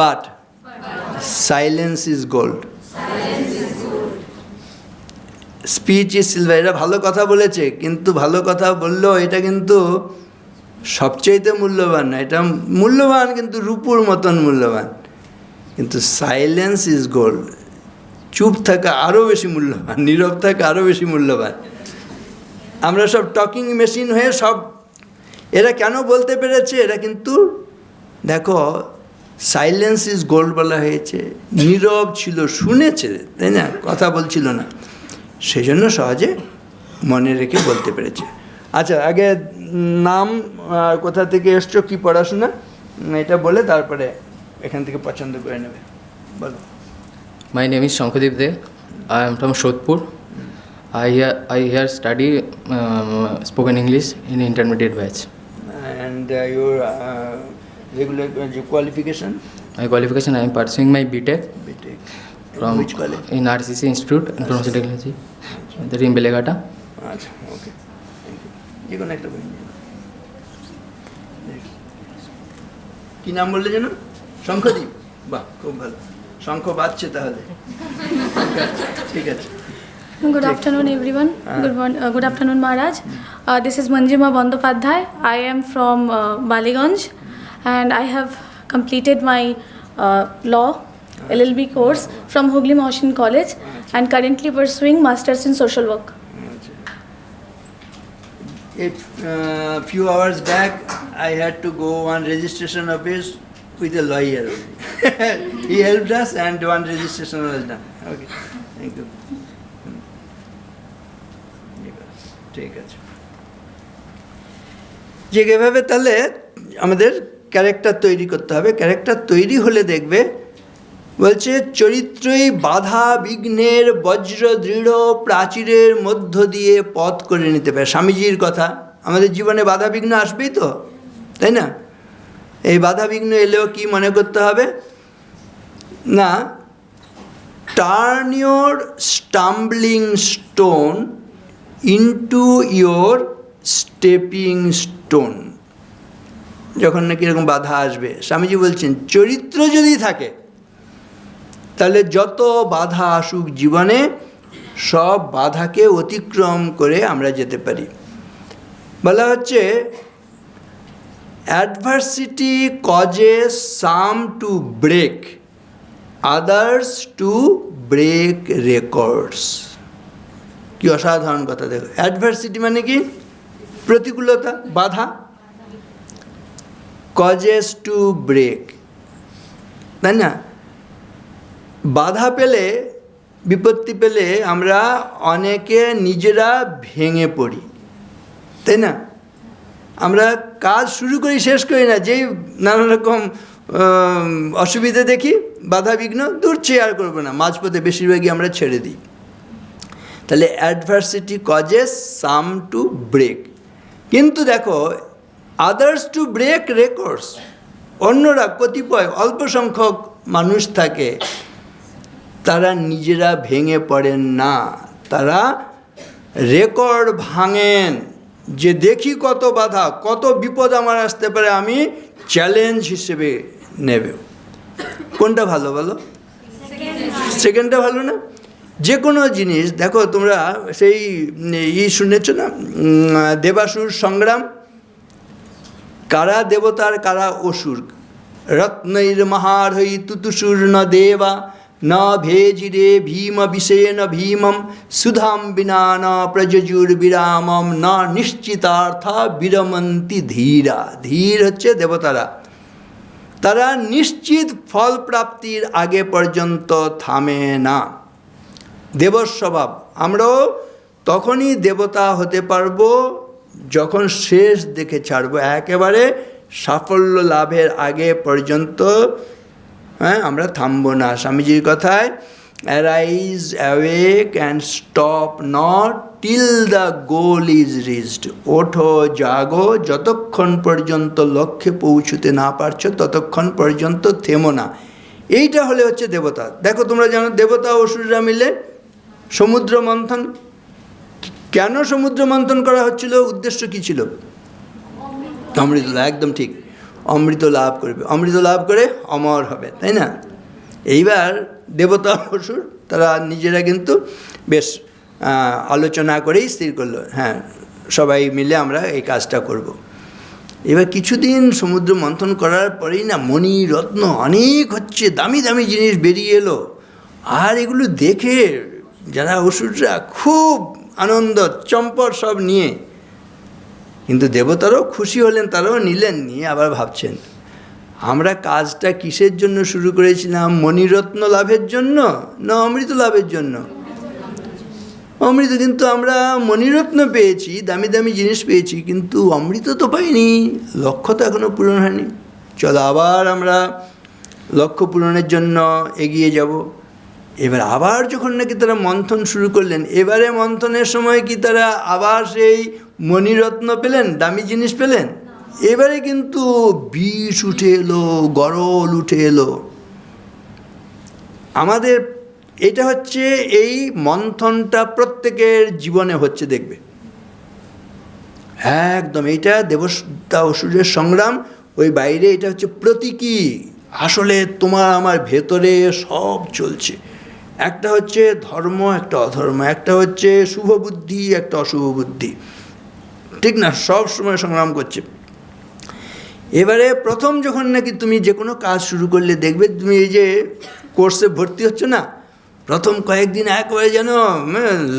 but silence is gold. Speech is silver, এটা ভালো কথা বলেছে, কিন্তু ভালো কথা বললেও এটা কিন্তু সবচেয়েতে মূল্যবান না। এটা মূল্যবান কিন্তু রূপুর মতন মূল্যবান। কিন্তু সাইলেন্স ইজ গোল্ড, চুপ থাকা আরও বেশি মূল্যবান, নীরব থাকা আরও বেশি মূল্যবান। আমরা সব টকিং মেশিন হয়ে সব, এরা কেন বলতে পেরেছে? এরা কিন্তু দেখো সাইলেন্স ইজ গোল্ড বলা হয়েছে, নীরব ছিল, শুনেছে, তাই না, কথা বলছিল না, সেই জন্য সহজে মনে রেখে বলতে পেরেছে। আচ্ছা, আগে নাম, কোথা থেকে এসছো, কি পড়াশোনা, এটা বলে তারপরে এখান থেকে পছন্দ করে নেবে। বলো। My name is Shankhadeep De. I am from Shodhpur. I here study spoken English in intermediate batch. And your regular qualification? My qualification, I am pursuing my BTech BTech. from Which college? in RCC Institute Information Technology. That in Belegata. আচ্ছা, ওকে, যে কোনো একটা বই নিয়ে নাও। কি নাম বললে যেন? শঙ্খদ্বীপ। বাহ, খুব ভালো, শঙ্খ বাজছে তাহলে। ঠিক আছে। Good afternoon, everyone. Good afternoon, Maharaj. This is Manjima Bandopadhyay. I am from Baliganj, and I have completed my law LLB course from Hooghly Mohsin College, and currently pursuing Masters in Social Work. A few hours back, I had to go one registration office with a lawyer. He helped us, and one registration was done. Okay, thank you. ঠিক আছে, যে এভাবে তাহলে আমাদের character তৈরি করতে হবে। Character তৈরি হলে দেখবে, বলছে চরিত্রই বাধা বিঘ্নের বজ্র দৃঢ় প্রাচীরের মধ্য দিয়ে পথ করে নিতে পারে। স্বামীজির কথা, আমাদের জীবনে বাধা বিঘ্ন আসবেই তো, তাই না? এই বাধা বিঘ্ন এলেও কি মনে করতে হবে না, turn your stumbling stone into your stepping stone. যখন নাকি এরকম বাধা আসবে, স্বামীজি বলছেন চরিত্র যদি থাকে তাহলে যত বাধা আসুক জীবনে, সব বাধাকে অতিক্রম করে আমরা যেতে পারি। বলা হচ্ছে adversity causes some to break, others to break records. কি অসাধারণ কথা! দেখো, অ্যাডভার্সিটি মানে কি? প্রতিকূলতা, বাধা। কজেস টু ব্রেক, তাই না? বাধা পেলে, বিপত্তি পেলে আমরা অনেকে নিজেরা ভেঙে পড়ি, তাই না? আমরা কাজ শুরু করি, শেষ করি না, যেই নানা রকম অসুবিধা দেখি, বাধা বিঘ্ন, দূর চেয়ে আর করবো না, মাঝপথে বেশিরভাগই আমরা ছেড়ে দিই। তাহলে adversity causes some to break. কিন্তু দেখো, আদার্স টু ব্রেক রেকর্ডস, অন্যরা কতিপয় অল্প সংখ্যক মানুষ থাকে, তারা নিজেরা ভেঙে পড়েন না, তারা রেকর্ড ভাঙেন, যে দেখি কত বাধা, কত বিপদ আমার আসতে পারে, আমি চ্যালেঞ্জ হিসেবে নেব। কোনটা ভালো বলো? সেকেন্ডটা ভালো না? যে কোনো জিনিস দেখো, তোমরা সেই শুনেছ না, দেবাসুর সংগ্রাম, কারা দেবতার কারা অসুর। রত্নৈর মহারহৈ তুতুসুর ন দেবা ন ভেজিরে ভীম বিশেন ভীমম সুধাম বিনা ন প্রযজুর বিরামম ন নিশ্চিতার্থা বিরমন্তি ধীরা। ধীর হচ্ছে দেবতারা, তারা নিশ্চিত ফল প্রাপ্তির আগে পর্যন্ত থামে না। দেবস্বভাব, আমরাও তখনই দেবতা হতে পারবো যখন শেষ দেখে ছাড়বো, একেবারে সাফল্য লাভের আগে পর্যন্ত আমরা থামবো না। স্বামীজির কথায়, arise awake and stop not till the goal is reached. ওঠো জাগো, যতক্ষণ পর্যন্ত লক্ষ্যে পৌঁছতে না পারছো ততক্ষণ পর্যন্ত থেমো না। এইটা হলে হচ্ছে দেবতা। দেখো, তোমরা জানো দেবতা অসুররা মিলে সমুদ্র মন্থন। কেন সমুদ্র মন্থন করা হচ্ছিল? উদ্দেশ্য কী ছিল? অমৃত লাভ। একদম ঠিক, অমৃত লাভ করবে, অমৃত লাভ করে অমর হবে, তাই না? এইবার দেবতা অসুর তারা নিজেরা কিন্তু বেশ আলোচনা করেই স্থির করলো, হ্যাঁ সবাই মিলে আমরা এই কাজটা করব। এবার কিছুদিন সমুদ্র মন্থন করার পরেই না মণি রত্ন অনেক হচ্ছে, দামি দামি জিনিস বেরিয়ে এলো। আর এগুলো দেখে যারা অসুররা খুব আনন্দ, চম্পট সব নিয়ে। কিন্তু দেবতারাও খুশি হলেন, তারাও নিলেন, নিয়ে আবার ভাবছেন আমরা কাজটা কিসের জন্য শুরু করেছিলাম? মণিরত্ন লাভের জন্য না অমৃত লাভের জন্য? অমৃত, কিন্তু আমরা মণিরত্ন পেয়েছি, দামি দামি জিনিস পেয়েছি, কিন্তু অমৃত তো পাইনি, লক্ষ্য তো এখনও পূরণ হয়নি। চলো আবার আমরা লক্ষ্য পূরণের জন্য এগিয়ে যাব। এবার আবার যখন নাকি তারা মন্থন শুরু করলেন, এবারে মন্থনের সময় কি তারা আবার সেই মণিরত্ন পেলেন, দামি জিনিস পেলেন? এবারে কিন্তু বিষ উঠে এলো, গরল উঠে এলো। আমাদের এটা হচ্ছে এই মন্থনটা প্রত্যেকের জীবনে হচ্ছে, দেখবে একদম। এইটা দেবতা অসুরের সংগ্রাম, ওই বাইরে এটা হচ্ছে প্রতীকী। আসলে তোমার আমার ভেতরে সব চলছে। একটা হচ্ছে ধর্ম, একটা অধর্ম, একটা হচ্ছে শুভ বুদ্ধি, একটা অশুভ বুদ্ধি, ঠিক না? সব সময় সংগ্রাম করছে। এবারে প্রথম যখন নাকি তুমি যে কোনো কাজ শুরু করলে, দেখবে তুমি এই যে কোর্সে ভর্তি হচ্ছ না, প্রথম কয়েকদিন একবারে যেন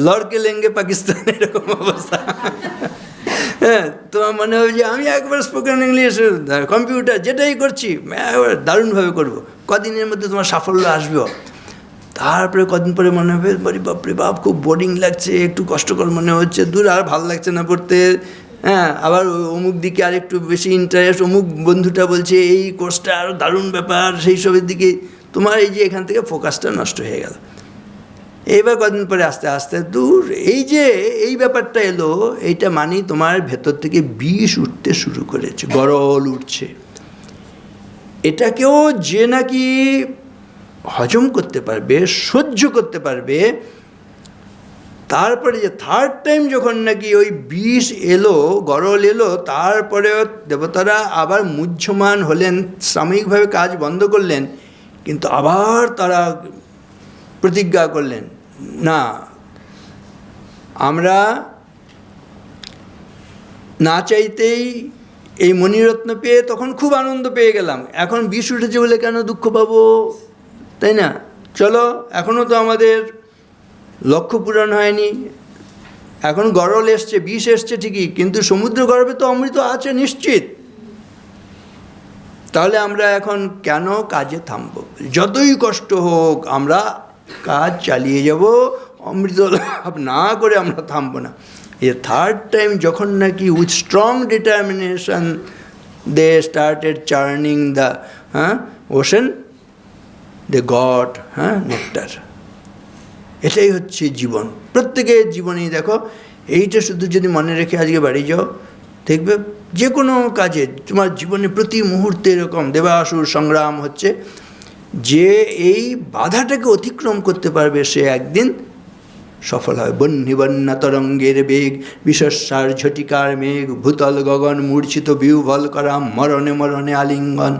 লড়কে লেঙ্গে পাকিস্তান, এরকম অবস্থা। হ্যাঁ, তোমার মনে হবে যে আমি একবার স্পোকেন ইংলিশ, কম্পিউটার যেটাই করছি একবার দারুণভাবে করবো, কদিনের মধ্যে তোমার সাফল্য আসবেও। তারপরে কদিন পরে মনে হবে বাপরে বাপ, খুব বোরিং লাগছে, একটু কষ্টকর মনে হচ্ছে, দূর আর ভালো লাগছে না পড়তে। হ্যাঁ, আবার অমুক দিকে আর একটু বেশি ইন্টারেস্ট, অমুক বন্ধুটা বলছে এই কোর্সটা আরও দারুণ ব্যাপার, সেই সবের দিকে তোমার এই যে এখান থেকে ফোকাসটা নষ্ট হয়ে গেল। এইবার কদিন পরে আস্তে আস্তে দূর, এই যে এই ব্যাপারটা এলো, এইটা মানেই তোমার ভেতর থেকে বিষ উঠতে শুরু করেছে, গরল উঠছে। এটাকেও যে নাকি হজম করতে পারবে, সহ্য করতে পারবে, তারপরে যে থার্ড টাইম যখন নাকি ওই বিষ এলো, গরল এলো, তারপরে দেবতারা আবার মুহ্যমান হলেন, সাময়িকভাবে কাজ বন্ধ করলেন, কিন্তু আবার তারা প্রতিজ্ঞা করলেন, না আমরা না চাইতেই এই মণিরত্ন পেয়ে তখন খুব আনন্দ পেয়ে গেলাম, এখন বিষ উঠেছে বলে কেন দুঃখ পাবো, তাই না? চলো, এখনও তো আমাদের লক্ষ্য পূরণ হয়নি, এখন গরল এসছে, বিষ এসছে ঠিকই, কিন্তু সমুদ্র গর্ভে তো অমৃত আছে নিশ্চিত। তাহলে আমরা এখন কেন কাজে থামব? যতই কষ্ট হোক আমরা কাজ চালিয়ে যাব, অমৃত লাভ না করে আমরা থামব না। এ থার্ড টাইম যখন নাকি with strong determination they started churning the ocean, they got nectar. এটাই হচ্ছে জীবন, প্রত্যেকের জীবনেই দেখো এইটা শুধু যদি মনে রেখে আজকে বাড়ি যাও, দেখবে যে কোনো কাজে তোমার জীবনে প্রতি মুহূর্তে এরকম দেবাসুর সংগ্রাম হচ্ছে। যে এই বাধাটাকে অতিক্রম করতে পারবে সে একদিন সফল হয়। বহ্নিবন্যা তরঙ্গের বেগ, বিশ্বস্বার ঝটিকার মেঘ, ভূতল গগন মূর্ছিত বিহ্বল করা, মরণে মরণে আলিঙ্গন,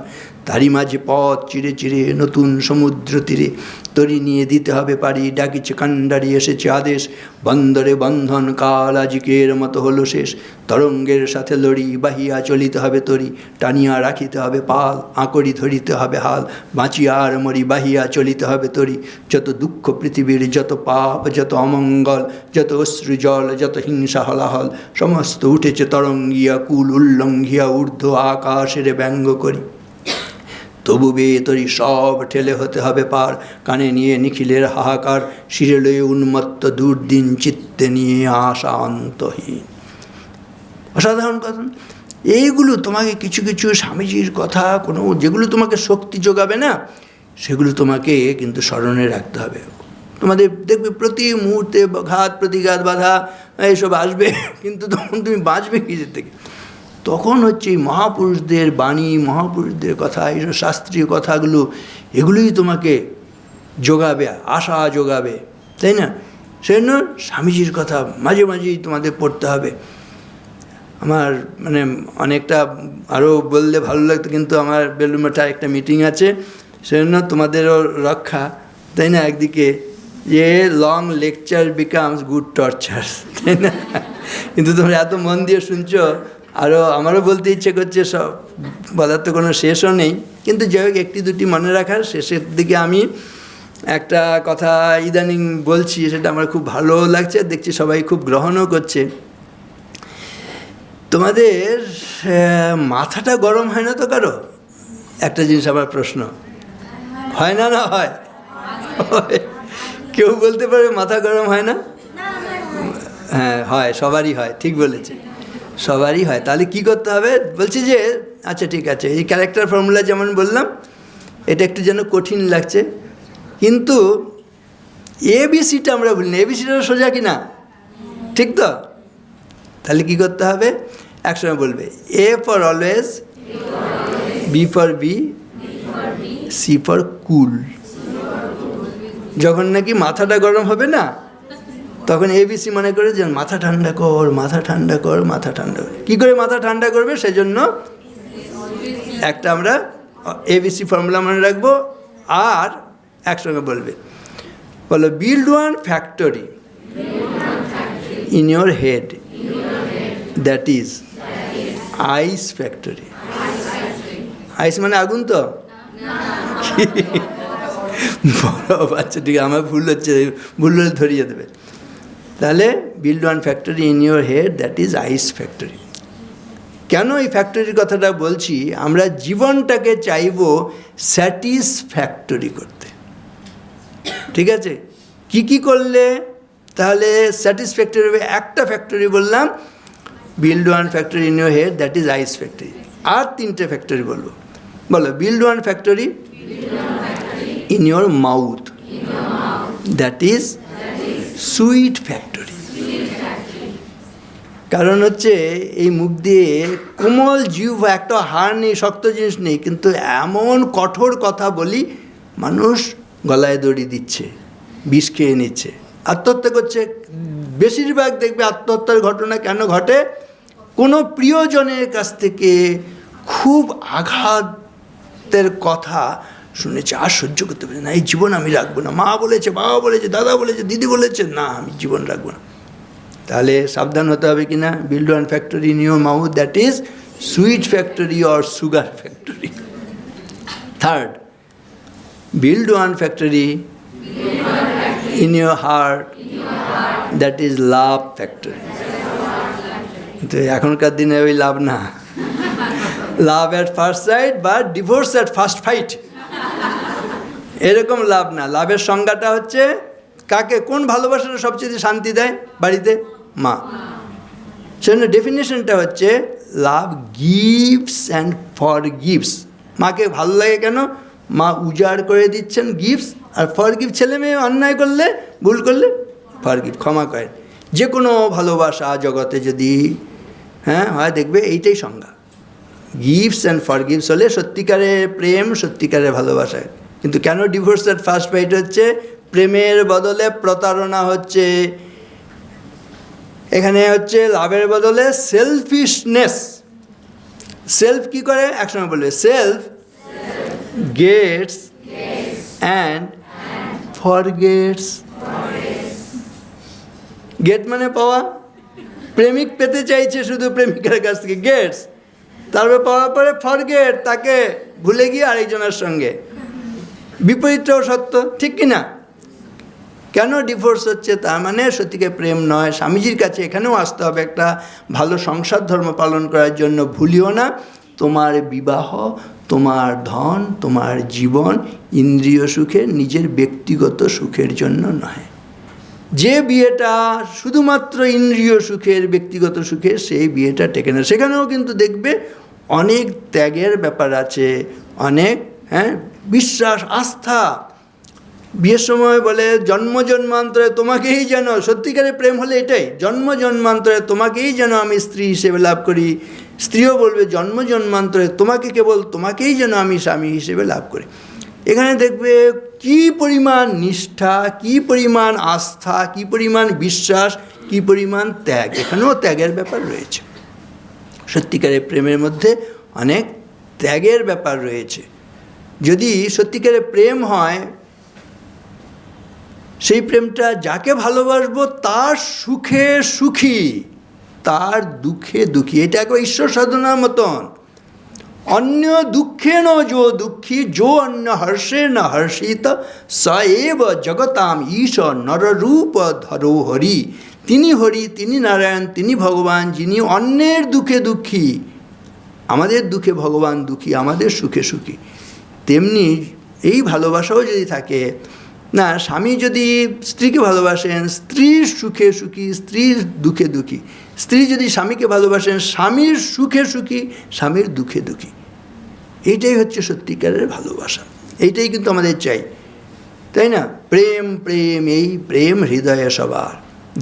তারই মাঝে পথ চিরে চিরে নতুন সমুদ্র তীরে তরি নিয়ে দিতে হবে পারি, ডাকিছে কান্ডারি এসেছে আদেশ, বন্দরে বন্ধন কাল আজিকের মতো হলো শেষ, তরঙ্গের সাথে লড়ি বাহিয়া চলিতে হবে তরি, টানিয়া রাখিতে হবে পাল আঁকড়ি ধরিতে হবে হাল, বাঁচিয়া আর মরি বাহিয়া চলিতে হবে তরি, যত দুঃখ পৃথিবীর যত পাপ যত অমঙ্গল যত অশ্রু জল যত হিংসা হলাহল সমস্ত উঠেছে তরঙ্গিয়া কুল উল্লঙ্ঘিয়া ঊর্ধ্ব আকাশের ব্যঙ্গ করি, তবু বেতরি সব ঠেলে হতে হবে পার, কানে নিয়ে নিখিলের হাহাকার, শিরে লয়ে উন্মত্ত দুর্দিন চিত্তে নিয়ে আশা অন্তহীন। অসাধারণ কথা। এইগুলো তোমাকে কিছু কিছু স্বামীজির কথা কোনো যেগুলো তোমাকে শক্তি যোগাবে না, সেগুলো তোমাকে কিন্তু স্মরণে রাখতে হবে। তোমাদের দেখবে প্রতি মুহূর্তে ঘাত প্রতিঘাত বাধা এইসব আসবে, কিন্তু তখন তুমি বাঁচবে কিসের থেকে? তখন হচ্ছে এই মহাপুরুষদের বাণী, মহাপুরুষদের কথা, এইসব শাস্ত্রীয় কথাগুলো, এগুলোই তোমাকে যোগাবে, আশা যোগাবে, তাই না? সেজন্য স্বামীজির কথা মাঝে মাঝেই তোমাদের পড়তে হবে। আমার মানে অনেকটা আরও বললে ভালো লাগতো, কিন্তু আমার বেলুড়মঠে একটা মিটিং আছে, সেজন্য তোমাদেরও রক্ষা, তাই না? একদিকে যে long lecture becomes good torture, তাই না? কিন্তু তোমরা এত মন দিয়ে শুনছো, আরও আমারও বলতে ইচ্ছে করছে, সব বলার তো কোনো শেষও নেই, কিন্তু যাই হোক একটি দুটি মনে রাখার। শেষের দিকে আমি একটা কথা ইদানিং বলছি, সেটা আমার খুব ভালো লাগছে, দেখছি সবাই খুব গ্রহণও করছে। তোমাদের মাথাটা গরম হয় না তো কারো? একটা জিনিস আমার প্রশ্ন, হয় না? না হয়? কেউ বলতে পারে মাথা গরম হয় না? হ্যাঁ হয়, সবারই হয়, ঠিক বলেছে, সবারই হয়। তাহলে কি করতে হবে? বলছি যে আচ্ছা ঠিক আছে, এই ক্যারেক্টার ফর্মুলা যেমন বললাম, এটা একটু যেন কঠিন লাগছে, কিন্তু এবিসিটা আমরা বলি না, এবিসিটা সোজা কি না? ঠিক তো? তাহলে কি করতে হবে? একসঙ্গে বলবে, A for always, B for be, C for cool. যখন নাকি মাথাটা গরম হবে না, তখন এবিসি মনে করে যে মাথা ঠান্ডা কর, মাথা ঠান্ডা কর, মাথা ঠান্ডা কর। কী করে মাথা ঠান্ডা করবে? সেজন্য একটা আমরা এবিসি ফর্মুলা মনে রাখবো, আর একসঙ্গে বলবে, বলো build one factory in your head, that is ice factory. Ice মানে আগুন তো? আচ্ছা ঠিক আছে, আমার ভুল হচ্ছে, ভুল হলে ধরিয়ে দেবে। তাহলে build one factory in your head, that is ice factory. কেন এই ফ্যাক্টরির কথাটা বলছি? আমরা জীবনটাকে চাইব স্যাটিসফ্যাক্টরি করতে, ঠিক আছে? কি কি করলে তাহলে স্যাটিসফ্যাক্টরি হবে? একটা ফ্যাক্টরি বললাম, build one factory in your head, that is ice factory. আর তিনটে ফ্যাক্টরি বলবো, বলো build one factory in your mouth, that is sweet factory. কারণ হচ্ছে এই মুখ দিয়ে কোমল জিভ, একটা হাড় নেই, শক্ত জিনিস নেই, কিন্তু এমন কঠোর কথা বলি মানুষ গলায় দড়ি দিচ্ছে, বিষ খেয়ে নিচ্ছে, আত্মহত্যা করছে। বেশিরভাগ দেখবে আত্মহত্যার ঘটনা কেন ঘটে? কোনো প্রিয়জনের কাছ থেকে খুব আঘাতের কথা শুনেছে, আর সহ্য করতে পারে না, এই জীবন আমি রাখবো না, মা বলেছে, বাবা বলেছে, দাদা বলেছে, দিদি বলেছে, না আমি জীবন রাখবো না। তাহলে সাবধান হতে হবে কি না? Build one factory in your mouth, that is sweet factory or sugar factory. Third, build one factory in your heart, that is love factory. তো এখনকার দিনে ওই লাভ না, লাভ অ্যাট ফার্স্ট সাইট বা ডিভোর্স অ্যাট ফার্স্ট ফাইট, এরকম লাভ না। লাভের সংজ্ঞাটা হচ্ছে কাকে, কোন ভালোবাসাটা সবচেয়ে শান্তি দেয় বাড়িতে? মা। সেজন্য ডেফিনেশনটা হচ্ছে লাভ গিভস অ্যান্ড ফরগিভস। মাকে ভালো লাগে কেন? মা উজাড় করে দিচ্ছেন, গিভস, আর ফরগিভ, ছেলে মেয়ে অন্যায় করলে, ভুল করলে ফরগিভ, ক্ষমা করেন। যে কোনো ভালোবাসা জগতে যদি হয়, দেখবে এইটাই সংজ্ঞা। গিভস অ্যান্ড ফরগিভস হলে সত্যিকারের প্রেম, সত্যিকারের ভালোবাসা। কিন্তু কেন ডিভোর্স অ্যাট ফার্স্ট ফাইট হচ্ছে? প্রেমের বদলে প্রতারণা হচ্ছে। এখানে হচ্ছে লাভের বদলে সেলফিশনেস। সেলফ কি করে? একসঙ্গে বলবে, self gets and forgets. Get মানে পাওয়া, প্রেমিক পেতে চাইছে শুধু প্রেমিকার কাছ থেকে, গেটস, তারপরে পাওয়ার পরে ফরগেট, তাকে ভুলে গিয়ে আরেকজনের সঙ্গে। বিপরীতটাও সত্য, ঠিক কি না? কেন ডিভোর্স হচ্ছে? তার মানে সত্যিকার প্রেম নয়। স্বামীজির কাছে এখানেও আসতে হবে একটা ভালো সংসার ধর্ম পালন করার জন্য। ভুলিও না, তোমার বিবাহ, তোমার ধন, তোমার জীবন ইন্দ্রিয় সুখের, নিজের ব্যক্তিগত সুখের জন্য নয়। যে বিয়েটা শুধুমাত্র ইন্দ্রিয় সুখের, ব্যক্তিগত সুখের, সেই বিয়েটা টেকে না। সেখানেও কিন্তু দেখবে অনেক ত্যাগের ব্যাপার আছে, অনেক বিশ্বাস, আস্থা। বিয়ের সময় বলে জন্ম জন্মান্তরে তোমাকেই যেন, সত্যিকারের প্রেম হলে এটাই, জন্ম জন্মান্তরে তোমাকেই যেন আমি স্ত্রী হিসেবে লাভ করি। স্ত্রীও বলবে জন্ম জন্মান্তরে তোমাকে, কেবল তোমাকেই যেন আমি স্বামী হিসেবে লাভ করি। এখানে দেখবে কি পরিমাণ নিষ্ঠা, কি পরিমাণ আস্থা, কি পরিমাণ বিশ্বাস, কি পরিমাণ ত্যাগ। এখানেও ত্যাগের ব্যাপার রয়েছে। সত্যিকারের প্রেমের মধ্যে অনেক ত্যাগের ব্যাপার রয়েছে। যদি সত্যিকারের প্রেম হয়, সেই প্রেমটা যাকে ভালোবাসবো তার সুখে সুখী, তার দুঃখে দুঃখী। এটা একবার ঈশ্বর সাধনার মতন। অন্য দুঃখে ন যো দুঃখী, যো অন্য হর্ষে ন হর্ষিত, স এব জগতাম ঈশ নররূপ ধরো হরি। তিনি হরি, তিনি নারায়ণ, তিনি ভগবান, যিনি অন্যের দুঃখে দুঃখী। আমাদের দুঃখে ভগবান দুঃখী, আমাদের সুখে সুখী। তেমনি এই ভালোবাসাও যদি থাকে না, স্বামী যদি স্ত্রীকে ভালোবাসেন, স্ত্রীর সুখে সুখী, স্ত্রীর দুঃখে দুঃখী। স্ত্রী যদি স্বামীকে ভালোবাসেন, স্বামীর সুখে সুখী, স্বামীর দুঃখে দুঃখী। এইটাই হচ্ছে সত্যিকারের ভালোবাসা। এইটাই কিন্তু আমাদের চাই, তাই না? প্রেম প্রেম, এই প্রেম হৃদয়ে সবার।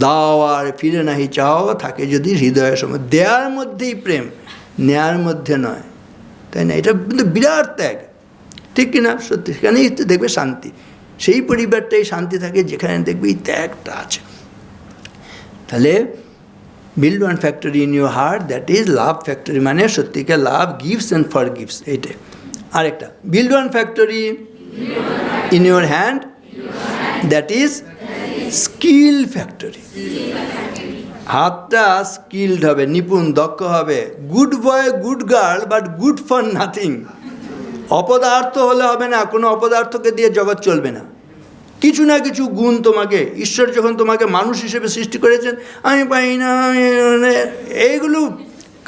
দাও আর ফিরে নাহি চাও, থাকে যদি হৃদয়ে সবার। দেয়ার মধ্যেই প্রেম, নেয়ার মধ্যে নয়, তাই না? এটা কিন্তু বিরাট ত্যাগ, ঠিক কিনা? সত্যি সেখানেই দেখবে শান্তি। সেই পরিবারটাই শান্তি থাকে যেখানে দেখবে এই ত্যাগটা আছে। তাহলে build one factory in your heart, that is love factory, মানে সত্যিকার লাভ গিভস অ্যান্ড ফর গিভস। এইটাই। আরেকটা, build one factory in your hand, that is skill factory. হাতটা স্কিলড হবে, নিপুণ, দক্ষ হবে। Good boy, good girl, but good for nothing. অপদার্থ হলে হবে না, কোনো অপদার্থকে দিয়ে জগৎ চলবে না। কিছু না কিছু গুণ তোমাকে, ঈশ্বর যখন তোমাকে মানুষ হিসেবে সৃষ্টি করেছেন, আমি পাই না, এইগুলো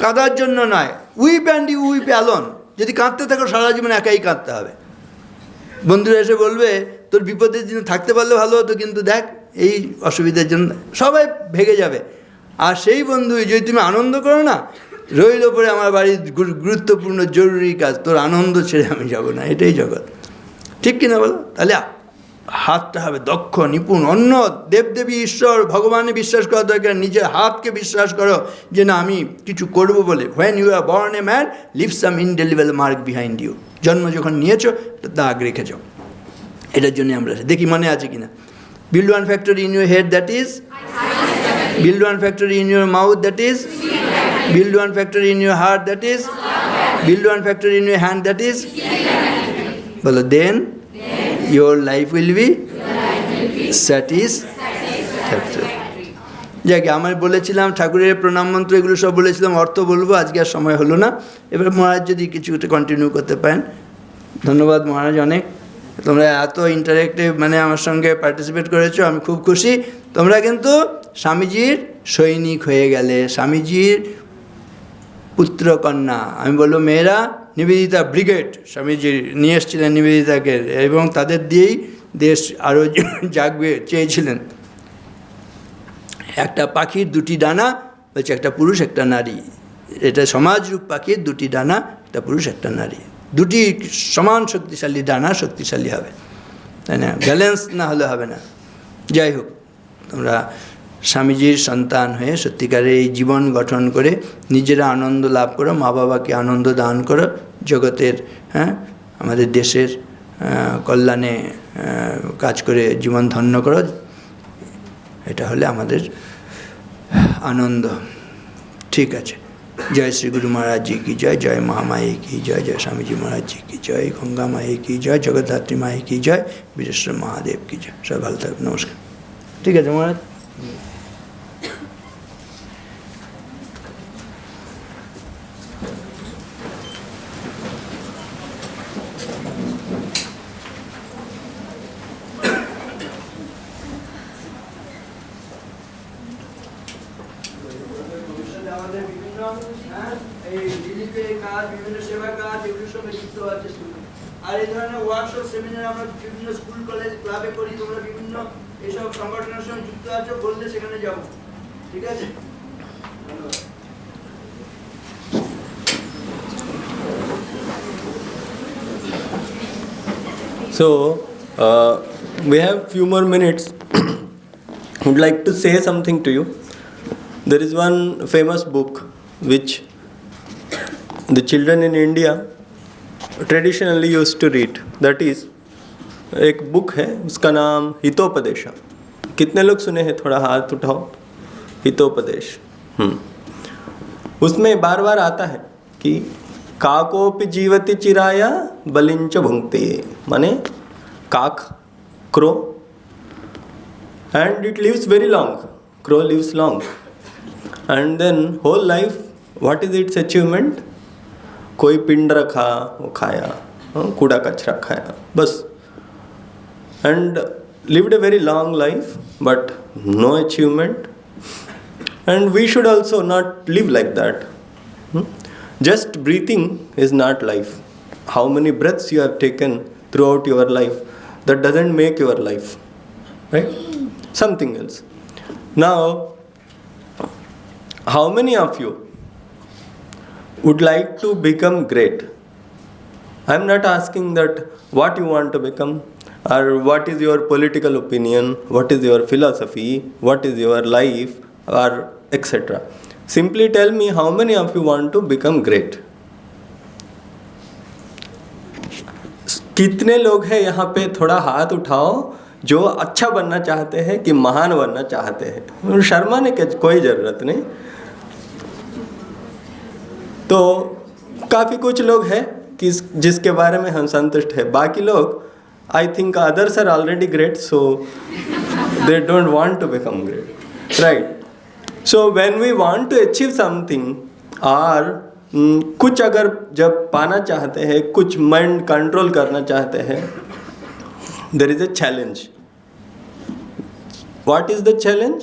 কাঁদার জন্য নয়। Weep and you weep alone. যদি কাঁদতে থাকো সারা জীবন একাই কাঁদতে হবে। বন্ধুরা এসে বলবে তোর বিপদের দিনে থাকতে পারলে ভালো হতো, কিন্তু দেখ এই অসুবিধার জন্য সবাই ভেঙে যাবে। আর সেই বন্ধু যদি তুমি আনন্দ করো না, রইল পরে আমার বাড়ির গুরুত্বপূর্ণ জরুরি কাজ, তোর আনন্দ ছেড়ে আমি যাব না। এটাই জগৎ, ঠিক কিনা বলো? তাহলে হাতটা হবে দক্ষ, নিপুণ। অন্য দেবদেবী, ঈশ্বর, ভগবানে বিশ্বাস করা দরকার, নিজের হাতকে বিশ্বাস করো যে না আমি কিছু করব বলে। When you are born a man, live some indelible mark behind you. জন্ম যখন নিয়েছো দাগ রেখে যাও। এটার জন্য আমরা দেখি মনে আছে কিনা। Build one factory in your head, that is build one factory in your mouth, that is build one factory in your heart, that is build one factory in your hand, that is bolo, then your life will be satisfactory. যাকে আমার বলেছিলাম ঠাকুরের প্রণাম মন্ত্র, এগুলো সব বলেছিলাম, অর্থ বলবো, আজকে আর সময় হলো না। এবার মহারাজ যদি কিছু কন্টিনিউ করতে পারেন। ধন্যবাদ মহারাজ, অনেক তোমরা এত ইন্টারেক্টিভ মানে আমার সঙ্গে পার্টিসিপেট করেছো, আমি খুব খুশি। তোমরা কিন্তু স্বামীজির সৈনিক হয়ে গেলে, স্বামীজির পুত্র কন্যা। আমি বলবো মেয়েরা নিবেদিতা ব্রিগেড, স্বামীজি নিয়ে এসেছিলেন নিবেদিতাকে, এবং তাদের দিয়েই দেশ আরও জাগবে চেয়েছিলেন। একটা পাখির দুটি ডানা, বলছে একটা পুরুষ একটা নারী। এটা সমাজরূপ পাখির দুটি ডানা, একটা পুরুষ একটা নারী। দুটি সমান শক্তিশালী ডানা শক্তিশালী হবে, তাই না? ব্যালেন্স না হলে হবে না। যাই হোক, তোমরা স্বামীজির সন্তান হয়ে সত্যিকারের এই জীবন গঠন করে নিজেরা আনন্দ লাভ করো, মা বাবাকে আনন্দ দান করো, জগতের আমাদের দেশের কল্যাণে কাজ করে জীবন ধন্য করো। এটা হলে আমাদের আনন্দ। ঠিক আছে, जय श्री गुरु महाराज जी की जय, जय महामाई की जय, जय स्वामी जी महाराज जी की जय, गंगा माई की जय, जगद्धात्री माई की जय, विदेश्वर महादेव की जय। सब भालो থাকবেন, नमस्कार। ठीक है महाराज। আর এই ধরনের ওয়ার্কশপ সেমিনার আমরা বিভিন্ন স্কুল কলেজ ক্লাবে করি, তোমরা বিভিন্ন এইসব সংগঠনের সঙ্গে যুক্ত আছো, বললে সেখানে যাব। ঠিক আছে? So, we have few more minutes. Would like to say something to you. There is one famous book which the children in India traditionally used to read. That is, एक बुक है, उसका नाम हितोपदेश। कितने लोग सुने हैं? थोड़ा हाथ उठाओ। हितोपदेश। उसमें बार बार आता है कि काकोपि जीवति चिराया बलिंच भुंक्ते, माने काक, crow, and it lives very long. Crow lives long, and then whole life, what is its achievement? कोई पिंड रखा, वो खाया, कूड़ा कचरा खाया, बस, and lived a very long life, but no achievement. And we should also not live like that. Just breathing is not life. How many breaths you have taken throughout your life, that doesn't make your life, right? Something else. Now, how many of you would like to become great? I'm not asking that what you want to become, or what is your political opinion, what is your philosophy, what is your life, or etc. Simply tell me how many of you want to become great. कितने लोग हैं यहाँ पे? थोड़ा हाथ उठाओ जो अच्छा बनना चाहते हैं कि महान बनना चाहते हैं। शर्माने की कोई ज़रूरत नहीं। तो काफ़ी कुछ लोग हैं कि जिसके बारे में हम संतुष्ट हैं। बाकी लोग, I think others are already great, so they don't want to become great, right? So when we want to achieve something, or कुछ अगर जब पाना चाहते हैं, कुछ माइंड कंट्रोल करना चाहते हैं, there is a challenge. What is the challenge?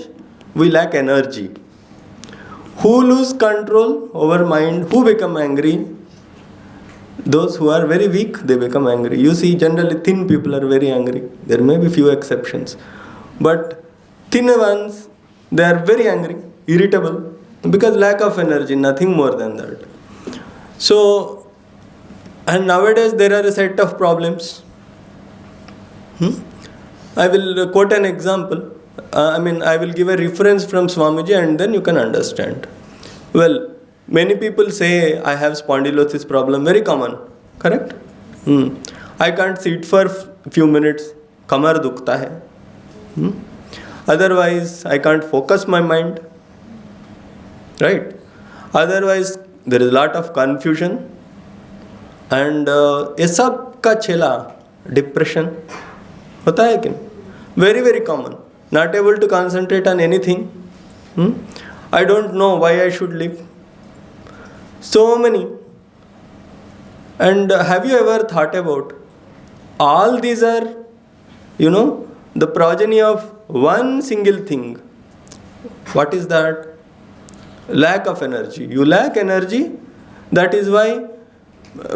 We lack energy. Who lose control over mind? Who become angry? Those who are very weak, they become angry. You see, generally thin people are very angry. There may be few exceptions, but thin ones, they are very angry, irritable, because lack of energy, nothing more than that. So, and nowadays there are a set of problems. I will quote an example. I will give a reference from Swamiji, and then you can understand. Well, many people say I have spondylosis problem, very common, correct? I can't sit for few minutes, kamar dukhta hai. Otherwise, I can't focus my mind, right? Otherwise, there is a lot of confusion, and ये सब का छेला depression होता है कि very very common. Not able to concentrate on anything. I don't know why I should live. So many. And have you ever thought about all these are, the progeny of one single thing. What is that? Lack of energy. You lack energy. That is why,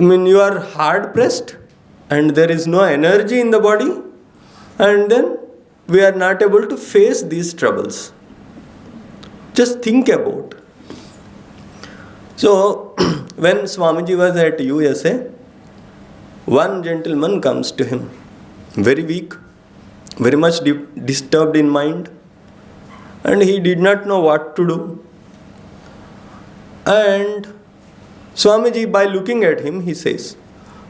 you are hard pressed and there is no energy in the body, and then we are not able to face these troubles. Just think about. So, when Swamiji was at USA, one gentleman comes to him, very weak, very much disturbed in mind, and he did not know what to do. And Swamiji, by looking at him, he says,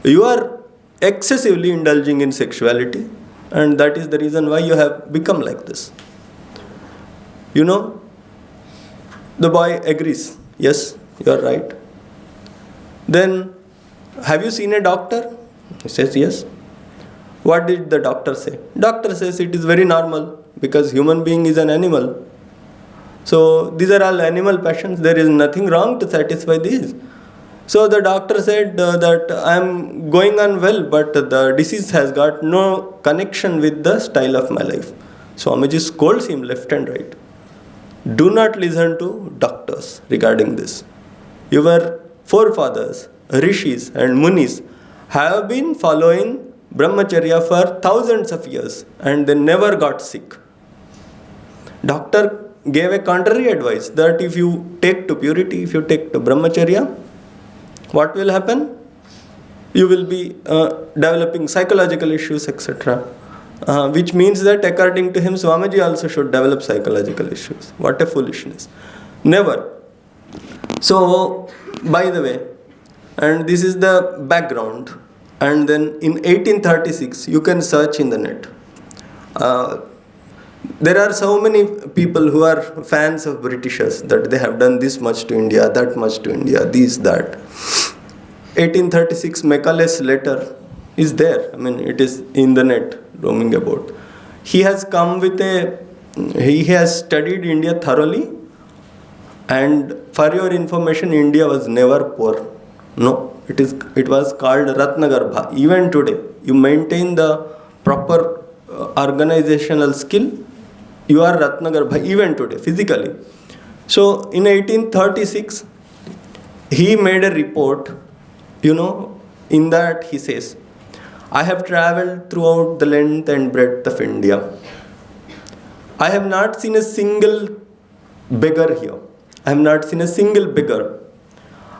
you are excessively indulging in sexuality, and that is the reason why you have become like this. The boy agrees. Yes, You are right. Then, have you seen a doctor? He says, yes. What did the doctor say? Doctor says it is very normal because human being is an animal. So these are all animal passions. There is nothing wrong to satisfy these. So the doctor said that I am going on well, but the disease has got no connection with the style of my life. Swamiji scolds him left and right. Do not listen to doctors regarding this. Your forefathers, rishis and munis have been following brahmacharya for thousands of years and they never got sick. Doctor gave a contrary advice that if you take to purity, if you take to brahmacharya, what will happen? You will be developing psychological issues, etc. Which means that according to him, Swamiji also should develop psychological issues. What a foolishness. Never. So, by the way, and this is the background, and then in 1836, you can search in the net. There are so many people who are fans of Britishers, that they have done this much to India, that much to India, this, that. 1836 Macaulay's letter is there. I mean, it is in the net, roaming about. He has studied India thoroughly, and for your information, India was never poor. No, it was called Ratnagarbha. Even today, you maintain the proper organizational skill, you are Ratnagarbha even today, physically. So in 1836, he made a report, in that he says, I have traveled throughout the length and breadth of India. I have not seen a single beggar here. I have not seen a single beggar.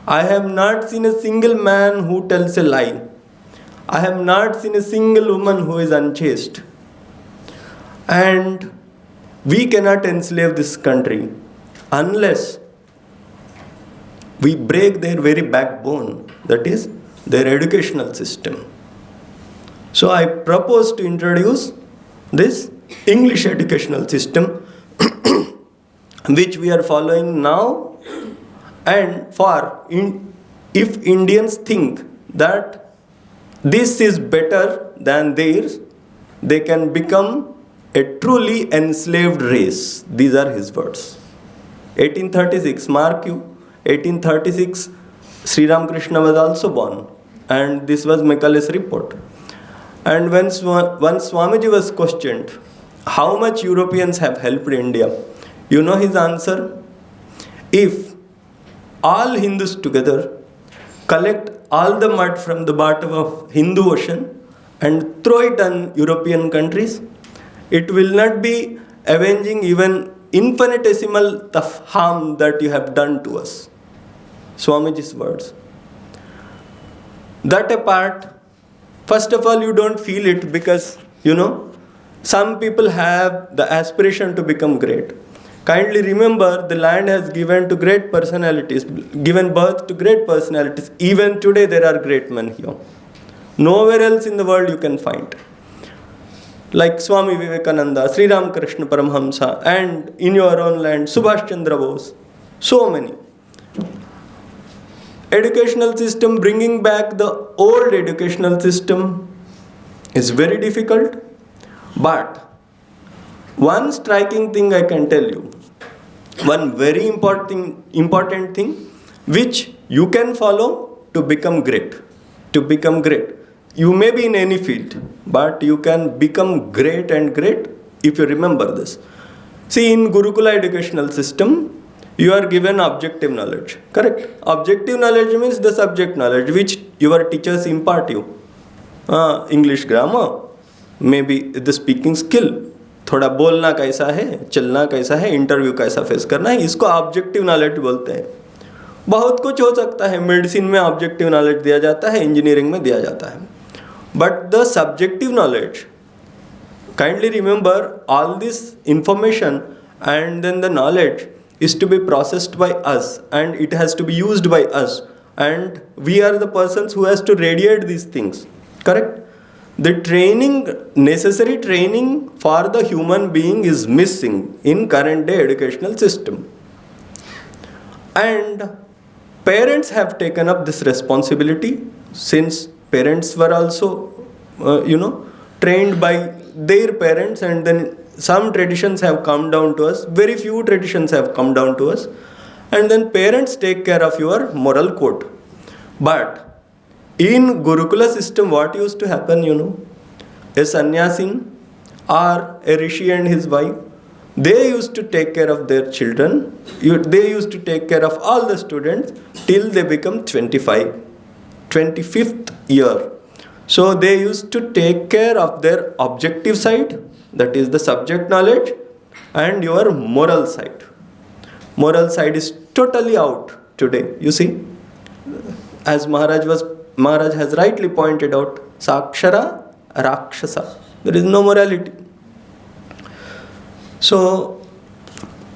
I have not seen a single man who tells a lie. I have not seen a single woman who is unchaste. And we cannot enslave this country unless we break their very backbone, that is, their educational system. So I propose to introduce this English educational system which we are following now, and if Indians think that this is better than theirs, they can become a truly enslaved race. These are his words. 1836, mark you, 1836, Sri Ramakrishna was also born, and this was Macaulay's report. And when Swamiji was questioned, how much Europeans have helped India? You know his answer? If all Hindus together collect all the mud from the bottom of Hindu Ocean and throw it on European countries, it will not be avenging even infinitesimal harm that you have done to us. Swamiji's words. That apart, first of all, you don't feel it because, some people have the aspiration to become great. Kindly remember, the land has given to great personalities, given birth to great personalities. Even today, there are great men here. Nowhere else in the world you can find. Like Swami Vivekananda, Sri Ramakrishna Paramahamsa, and in your own land, Subhash Chandra Bose. So many. Educational system, bringing back the old educational system is very difficult. But one striking thing I can tell you, one very important thing which you can follow to become great. You may be in any field, but you can become great and great if you remember this. See, in Gurukula educational system, you are given objective knowledge, correct? Objective knowledge means the subject knowledge which your teachers impart you. English grammar, maybe the speaking skill, थोड़ा बोलना कैसा है, चलना कैसा है, interview कैसा face करना है, इसको ऑब्जेक्टिव नॉलेज बोलते हैं. बहुत कुछ हो सकता है, मेडिसिन में ऑब्जेक्टिव नॉलेज दिया जाता है, इंजीनियरिंग में दिया जाता है. But the subjective knowledge, kindly remember all this information and then the knowledge is to be processed by us and it has to be used by us, and we are the persons who has to radiate these things, correct? The necessary training for the human being is missing in current day educational system. And parents have taken up this responsibility, since parents were also, trained by their parents, and then some traditions have come down to us, very few traditions have come down to us, and then parents take care of your moral code. But in Gurukula system, what used to happen, a sannyasin or a rishi and his wife, they used to take care of their children, they used to take care of all the students till they become 25th year. So they used to take care of their objective side, that is the subject knowledge, and your moral side. Moral side is totally out today. You see, as Maharaj has rightly pointed out, Sakshara Rakshasa. There is no morality. So,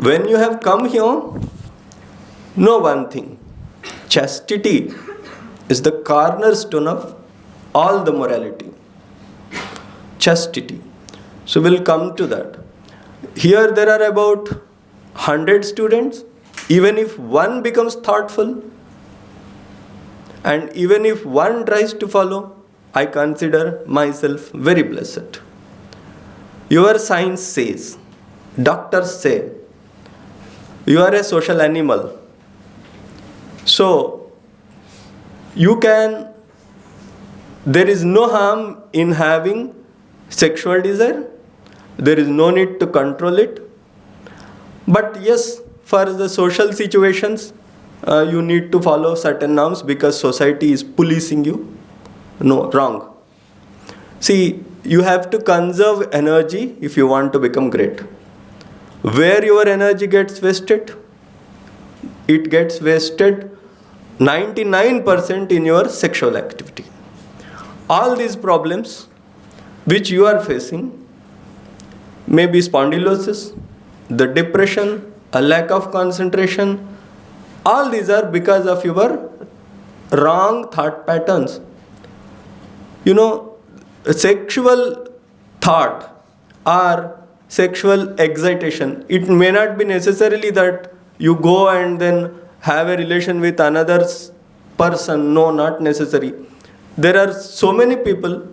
when you have come here, know one thing. Chastity is the cornerstone of all the morality. Chastity. So, we'll come to that. Here there are about 100 students. Even if one becomes thoughtful, and even if one tries to follow, I consider myself very blessed. Your science says, doctors say, you are a social animal. So, there is no harm in having sexual desire. There is no need to control it. But yes, for the social situations, you need to follow certain norms because society is policing you. No, wrong. See, you have to conserve energy if you want to become great. Where your energy gets wasted? It gets wasted 99% in your sexual activity. All these problems which you are facing, maybe spondylosis, the depression, a lack of concentration, all these are because of your wrong thought patterns. Sexual thought or sexual excitation, it may not be necessarily that you go and then have a relation with another person. No, not necessary. There are so many people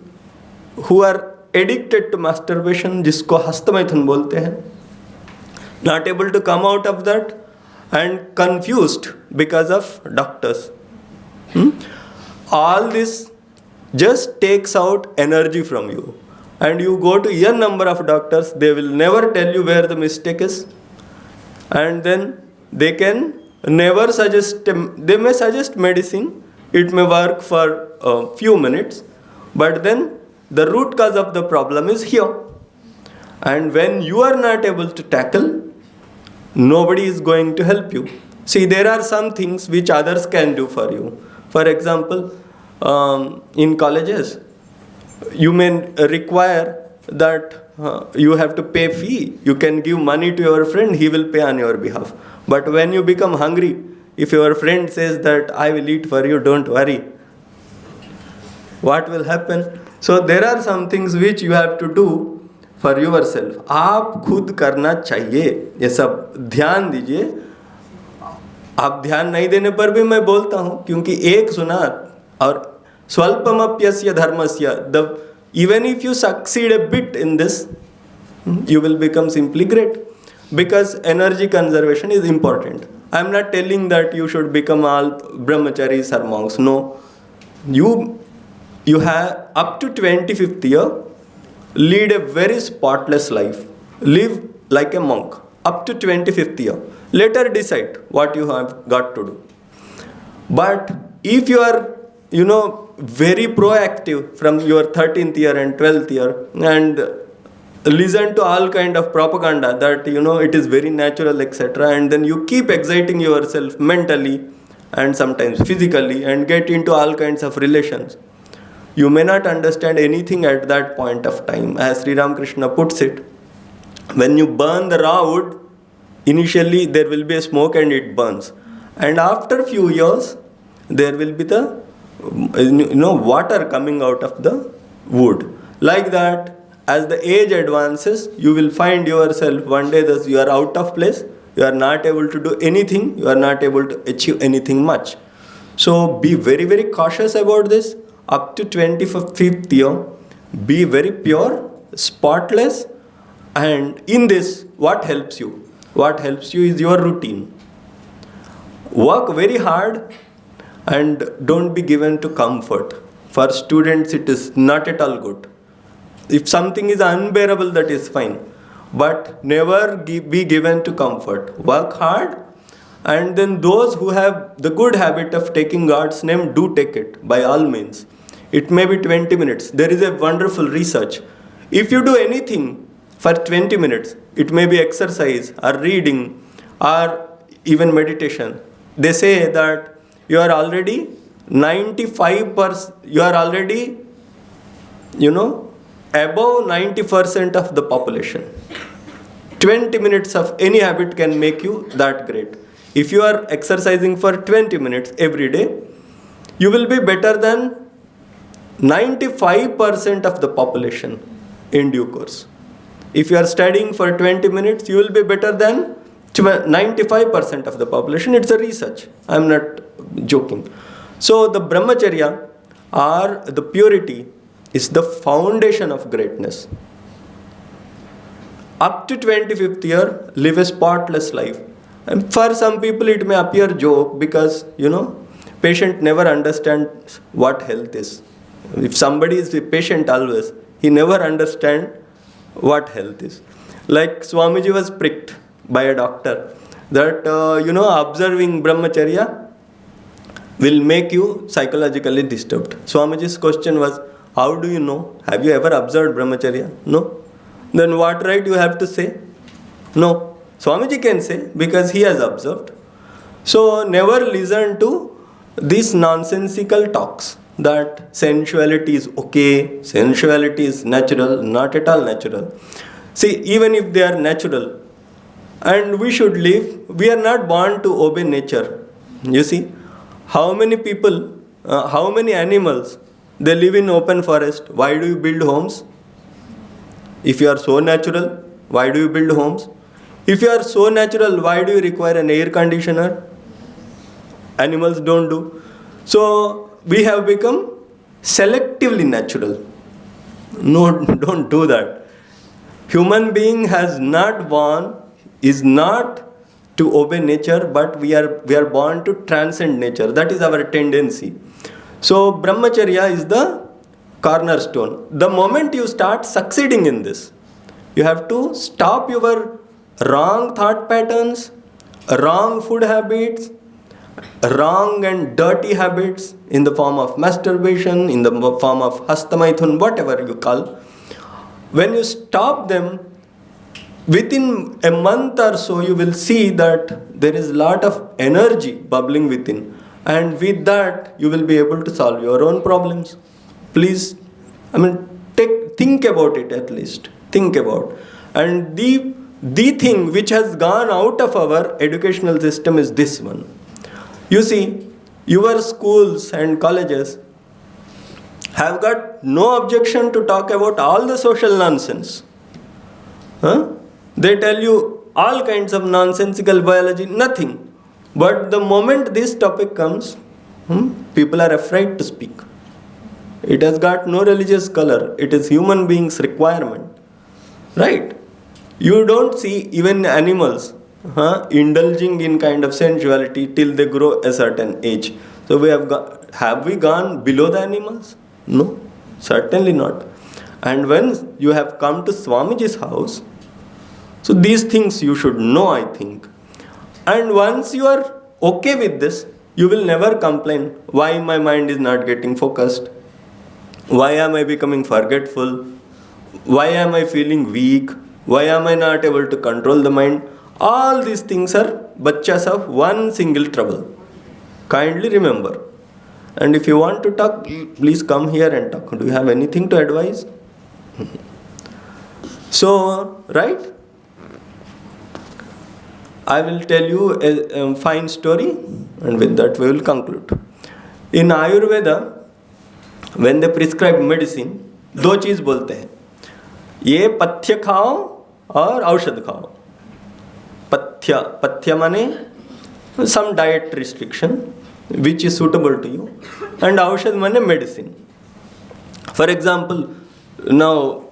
who are addicted to masturbation, जिसको हस्तमैथुन बोलते हैं, not able to come out of that and confused because of doctors. All this just takes out energy from you, and you go to n number of doctors, they will never tell you where the mistake is, and then they can never suggest, they may suggest medicine, it may work for a few minutes, but then the root cause of the problem is here, and when you are not able to tackle, nobody is going to help you. See, there are some things which others can do for you. For example, in colleges, you may require that you have to pay fee. You can give money to your friend, he will pay on your behalf. But when you become hungry, if your friend says that I will eat for you, don't worry, what will happen? So there are some things which you have to do for yourself. आप खुद करना चाहिए, ये सब ध्यान दीजिए. आप ध्यान नहीं देने पर भी मैं बोलता हूँ, क्योंकि एक सुना और स्वल्पमप्यस्य धर्मस्य, even if you succeed a bit in this, you will become simply great, because energy conservation is important. I am not telling that you should become all brahmacharis or monks. No, you have up to 25th year, lead a very spotless life, live like a monk up to 25th year. Later decide what you have got to do. But if you are very proactive from your 13th year and 12th year and listen to all kind of propaganda that it is very natural, etc., and then you keep exciting yourself mentally and sometimes physically and get into all kinds of relations, you may not understand anything at that point of time. As Sri Ramakrishna puts it, when you burn the raw wood, initially there will be a smoke and it burns, and after few years there will be the water coming out of the wood. Like that, as the age advances, you will find yourself one day that you are out of place, you are not able to do anything, you are not able to achieve anything much. So be very, very cautious about this. Up to 25th year, be very pure, spotless, and in this, what helps you? What helps you is your routine. Work very hard and don't be given to comfort. For students, it is not at all good. If something is unbearable, that is fine. But never be given to comfort. Work hard, and then those who have the good habit of taking God's name, do take it by all means. It may be 20 minutes. There is a wonderful research. If you do anything for 20 minutes, it may be exercise or reading or even meditation. They say that you are already 95%, you are already, above 90% of the population. 20 minutes of any habit can make you that great. If you are exercising for 20 minutes every day, you will be better than 95% of the population in due course. If you are studying for 20 minutes, you will be better than 95% of the population. It's a research. I'm not joking. So the brahmacharya or the purity is the foundation of greatness. Up to 25th year, live a spotless life. And for some people it may appear joke because, patient never understands what health is. If somebody is a patient always, he never understands what health is. Like Swamiji was pricked by a doctor that, observing brahmacharya will make you psychologically disturbed. Swamiji's question was, how do you know? Have you ever observed brahmacharya? No. Then what right you have to say? No. Swamiji can say because he has observed. So never listen to these nonsensical talks that sensuality is okay, sensuality is natural, not at all natural. See, even if they are natural and we should live, we are not born to obey nature. You see, how many people, how many animals, they live in open forest. Why do you build homes? If you are so natural, why do you build homes? If you are so natural, why do you require an air conditioner? Animals don't do. So we have become selectively natural. No, don't do that. Human being has not born, is not to obey nature, but we are born to transcend nature. That is our tendency. So brahmacharya is the cornerstone. The moment you start succeeding in this, you have to stop your wrong thought patterns, wrong food habits, wrong and dirty habits in the form of masturbation, in the form of hastamaithun, whatever you call. When you stop them, within a month or so, you will see that there is a lot of energy bubbling within. And with that, you will be able to solve your own problems. Please, think about it at least. Think about. And the thing which has gone out of our educational system is this one. You see, your schools and colleges have got no objection to talk about all the social nonsense. They tell you all kinds of nonsensical biology, nothing. But the moment this topic comes, people are afraid to speak. It has got no religious color. It is human beings' requirement. Right? You don't see even animals indulging in kind of sensuality till they grow a certain age. So have we gone below the animals? No, certainly not. And when you have come to Swamiji's house, so these things you should know, I think. And once you are okay with this, you will never complain, why my mind is not getting focused? Why am I becoming forgetful? Why am I feeling weak? Why am I not able to control the mind? All these things are bachchas of one single trouble. Kindly remember. And if you want to talk, please come here and talk. Do you have anything to advise? So, right? I will tell you a fine story, and with that we will conclude. In Ayurveda, when they prescribe medicine, दो चीज़ बोलते हैं, ये पथ्य खाओ और औषध खाओ. पथ्य माने some diet restriction, which is suitable to you. And aushad mane medicine. For example, now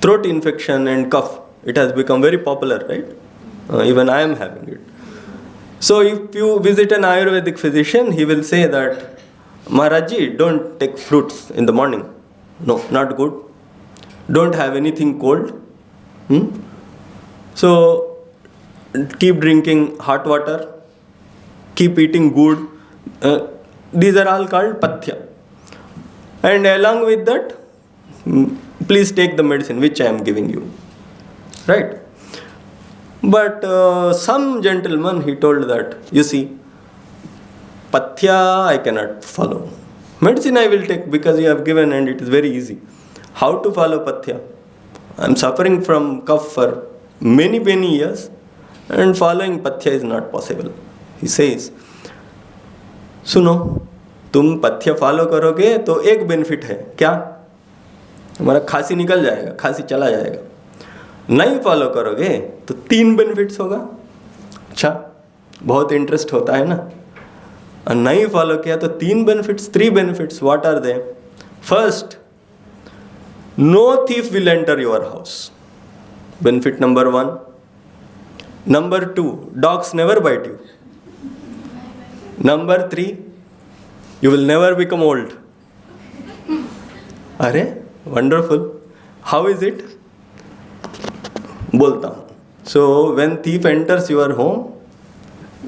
throat infection and cough, it has become very popular, right? Even I am having it. So if you visit an Ayurvedic physician, he will say that, Maharaji, don't take fruits in the morning. No, not good. Don't have anything cold. So keep drinking hot water. Keep eating good. These are all called pathya. And along with that, please take the medicine which I am giving you. Right? But some gentleman, he told that, you see, pathya I cannot follow. Medicine I will take because you have given and it is very easy. How to follow pathya? I am suffering from cough for many years and following pathya is not possible. He says, सुनो, तुम पथ्य follow करोगे तो एक benefit है, क्या? तुम्हारा खांसी निकल जाएगा, खांसी चला जाएगा. नहीं फॉलो करोगे तो 3 बेनिफिट्स होगा. अच्छा, बहुत इंटरेस्ट होता है ना. और नहीं फॉलो किया तो 3 benefits, 3 benefits. What are they? First, no thief will enter your house. Benefit number 1. Number 2, dogs never bite you. Number 3, you will never become old. अरे wonderful. How is it? बोलता हूँ. So when thief enters your home,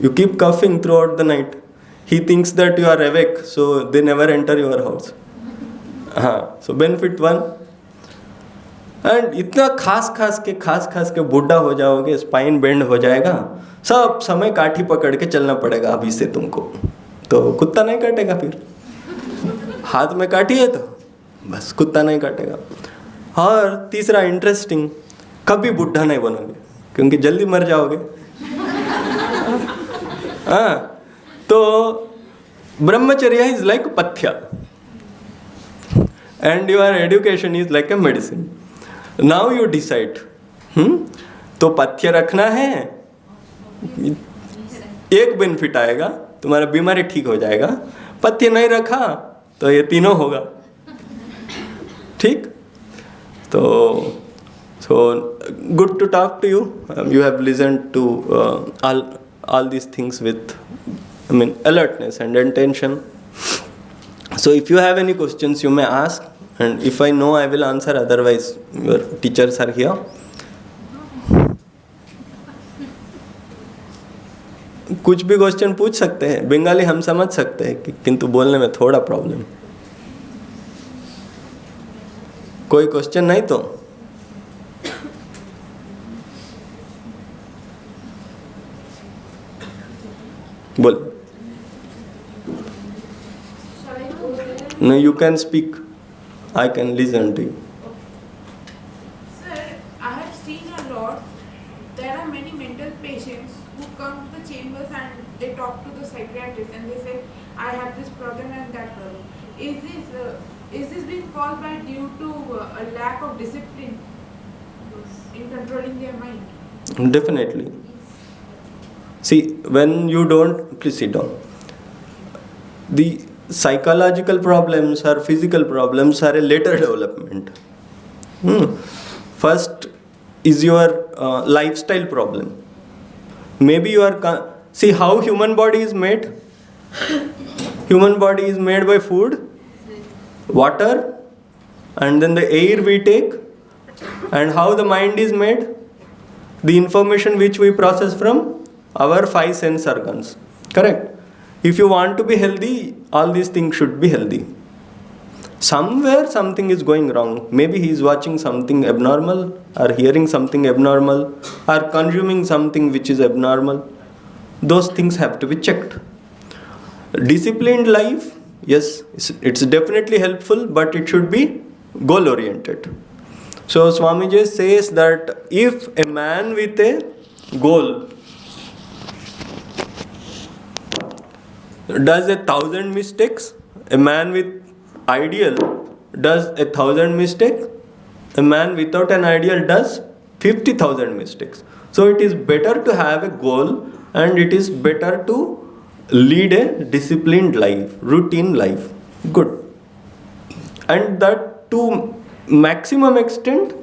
you keep coughing throughout the night. He thinks that you are awake, so they never enter your house. So benefit 1. And इतना खास खास के बूढ़ा हो जाओगे, spine bend हो जाएगा, सब समय काठी पकड़ के चलना पड़ेगा अभी से तुमको. तो कुत्ता नहीं काटेगा, फिर हाथ में काठी है तो बस कुत्ता नहीं काटेगा. और तीसरा इंटरेस्टिंग, कभी बूढ़ा नहीं बनोगे क्योंकि जल्दी मर जाओगे. तो ब्रह्मचर्य इज लाइक पथ्य and your education is like a medicine. Now you decide. तो पथ्य रखना है, एक बेनिफिट आएगा, तुम्हारा बीमारी ठीक हो जाएगा. पथ्य नहीं रखा तो ये तीनों होगा. ठीक? तो good to talk to you. You have listened to all these things with, alertness and attention. So if you have any questions, you may ask, and if I know, I will answer. Otherwise, your teachers are here. कुछ भी question पूछ सकते हैं. बंगाली हम समझ सकते हैं, किंतु बोलने में थोड़ा प्रॉब्लम. कोई क्वेश्चन नहीं तो बोल. No, you can speak. I can listen to you. Sir, I have seen a lot. There are many mental patients who come to the chambers and they talk to the psychiatrist and they say, I have this problem and that problem. Is this being caused by due to a lack of discipline in controlling their mind? Definitely. See, when you don't, please sit down. The psychological problems or physical problems are a later development. First is your lifestyle problem. Maybe you are see how human body is made. Human body is made by food, water, and then the air we take. And how the mind is made? The information which we process from our 5 sense organs. Correct? If you want to be healthy, all these things should be healthy. Somewhere something is going wrong. Maybe he is watching something abnormal, or hearing something abnormal, or consuming something which is abnormal. Those things have to be checked. Disciplined life, yes, it's definitely helpful, but it should be goal oriented. So Swamiji says that if a man with a goal does 1,000 mistakes, a man with ideal does 1,000 mistakes, a man without an ideal does 50,000 mistakes. So it is better to have a goal, and it is better to lead a disciplined life, routine life. Good. And that to maximum extent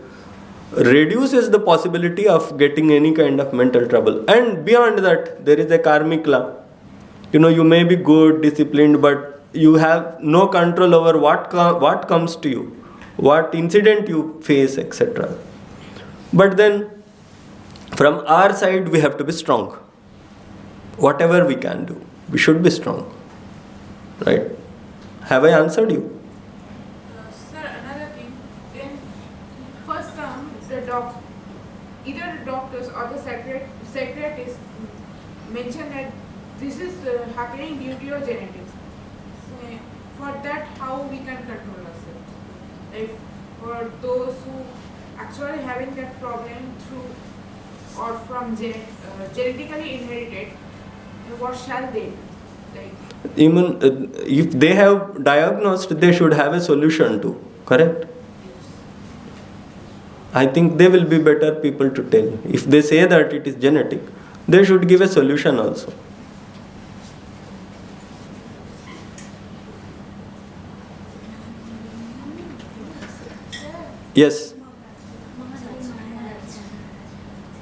reduces the possibility of getting any kind of mental trouble. And beyond that, there is a karmic law. You may be good, disciplined, but you have no control over what comes to you, what incident you face, etc. But then, from our side, we have to be strong. Whatever we can do, we should be strong. Right? Have I answered you? Sir, another thing, in first term, either the doctors or the psychiatrists mention that this is happening due to your genetics. So, for that, how we can control ourselves? Like for those who actually having that problem through or from genetically inherited, what shall they do? Like, Even if they have diagnosed, they should have a solution too. Correct? I think they will be better people to tell. If they say that it is genetic, they should give a solution also. Yes.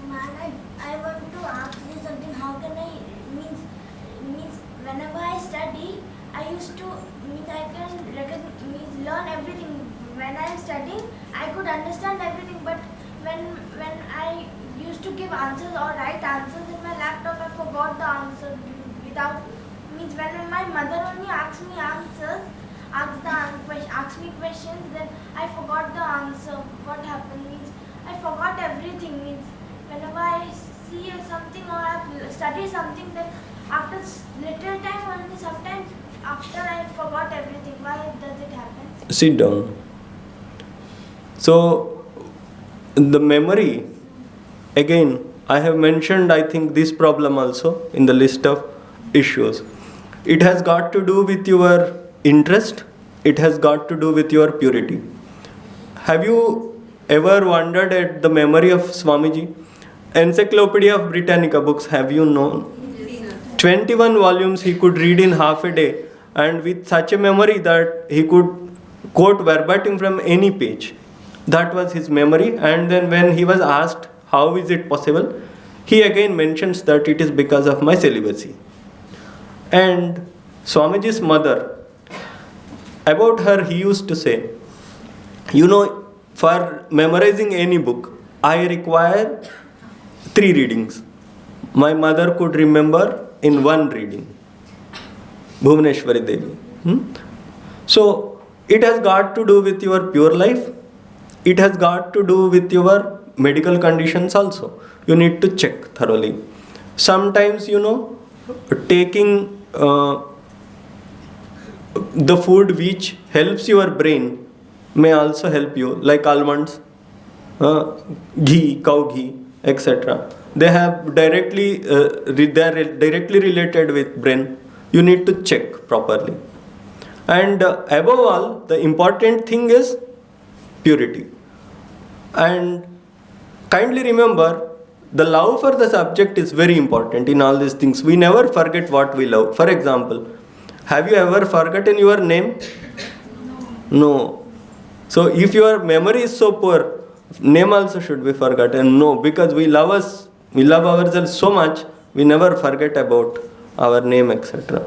Maharaj, I want to ask you something. How can I means whenever I study, I used to I can learn everything. When I am studying, I could understand everything. But when I used to give answers or write answers in my laptop, I forgot the answer without when my mother only asks me answers. Ask me questions, then I forgot the answer. What happened I forgot everything. Whenever I see something or I study something, then after little time only, sometimes after I forgot everything. Why does it happen? Sit down. So, the memory, again, I have mentioned, I think, this problem also in the list of issues. It has got to do with your interest, it has got to do with your purity. Have you ever wondered at the memory of Swamiji? Encyclopedia of Britannica books, have you known? 21 volumes he could read in half a day, and with such a memory that he could quote verbatim from any page. That was his memory. And then when he was asked how is it possible, he again mentions that it is because of my celibacy. And Swamiji's mother, about her he used to say, for memorizing any book, I require 3 readings. My mother could remember in 1 reading. Bhuvaneshwari Devi. So, it has got to do with your pure life. It has got to do with your medical conditions also. You need to check thoroughly. Sometimes, taking the food which helps your brain may also help you, like almonds, ghee, cow ghee, etc. They have they are directly related with brain. You need to check properly. And above all, the important thing is purity. And kindly remember, the love for the subject is very important in all these things. We never forget what we love. For example, have you ever forgotten your name? No. So if your memory is so poor, name also should be forgotten. No, because we love ourselves so much, we never forget about our name, etc.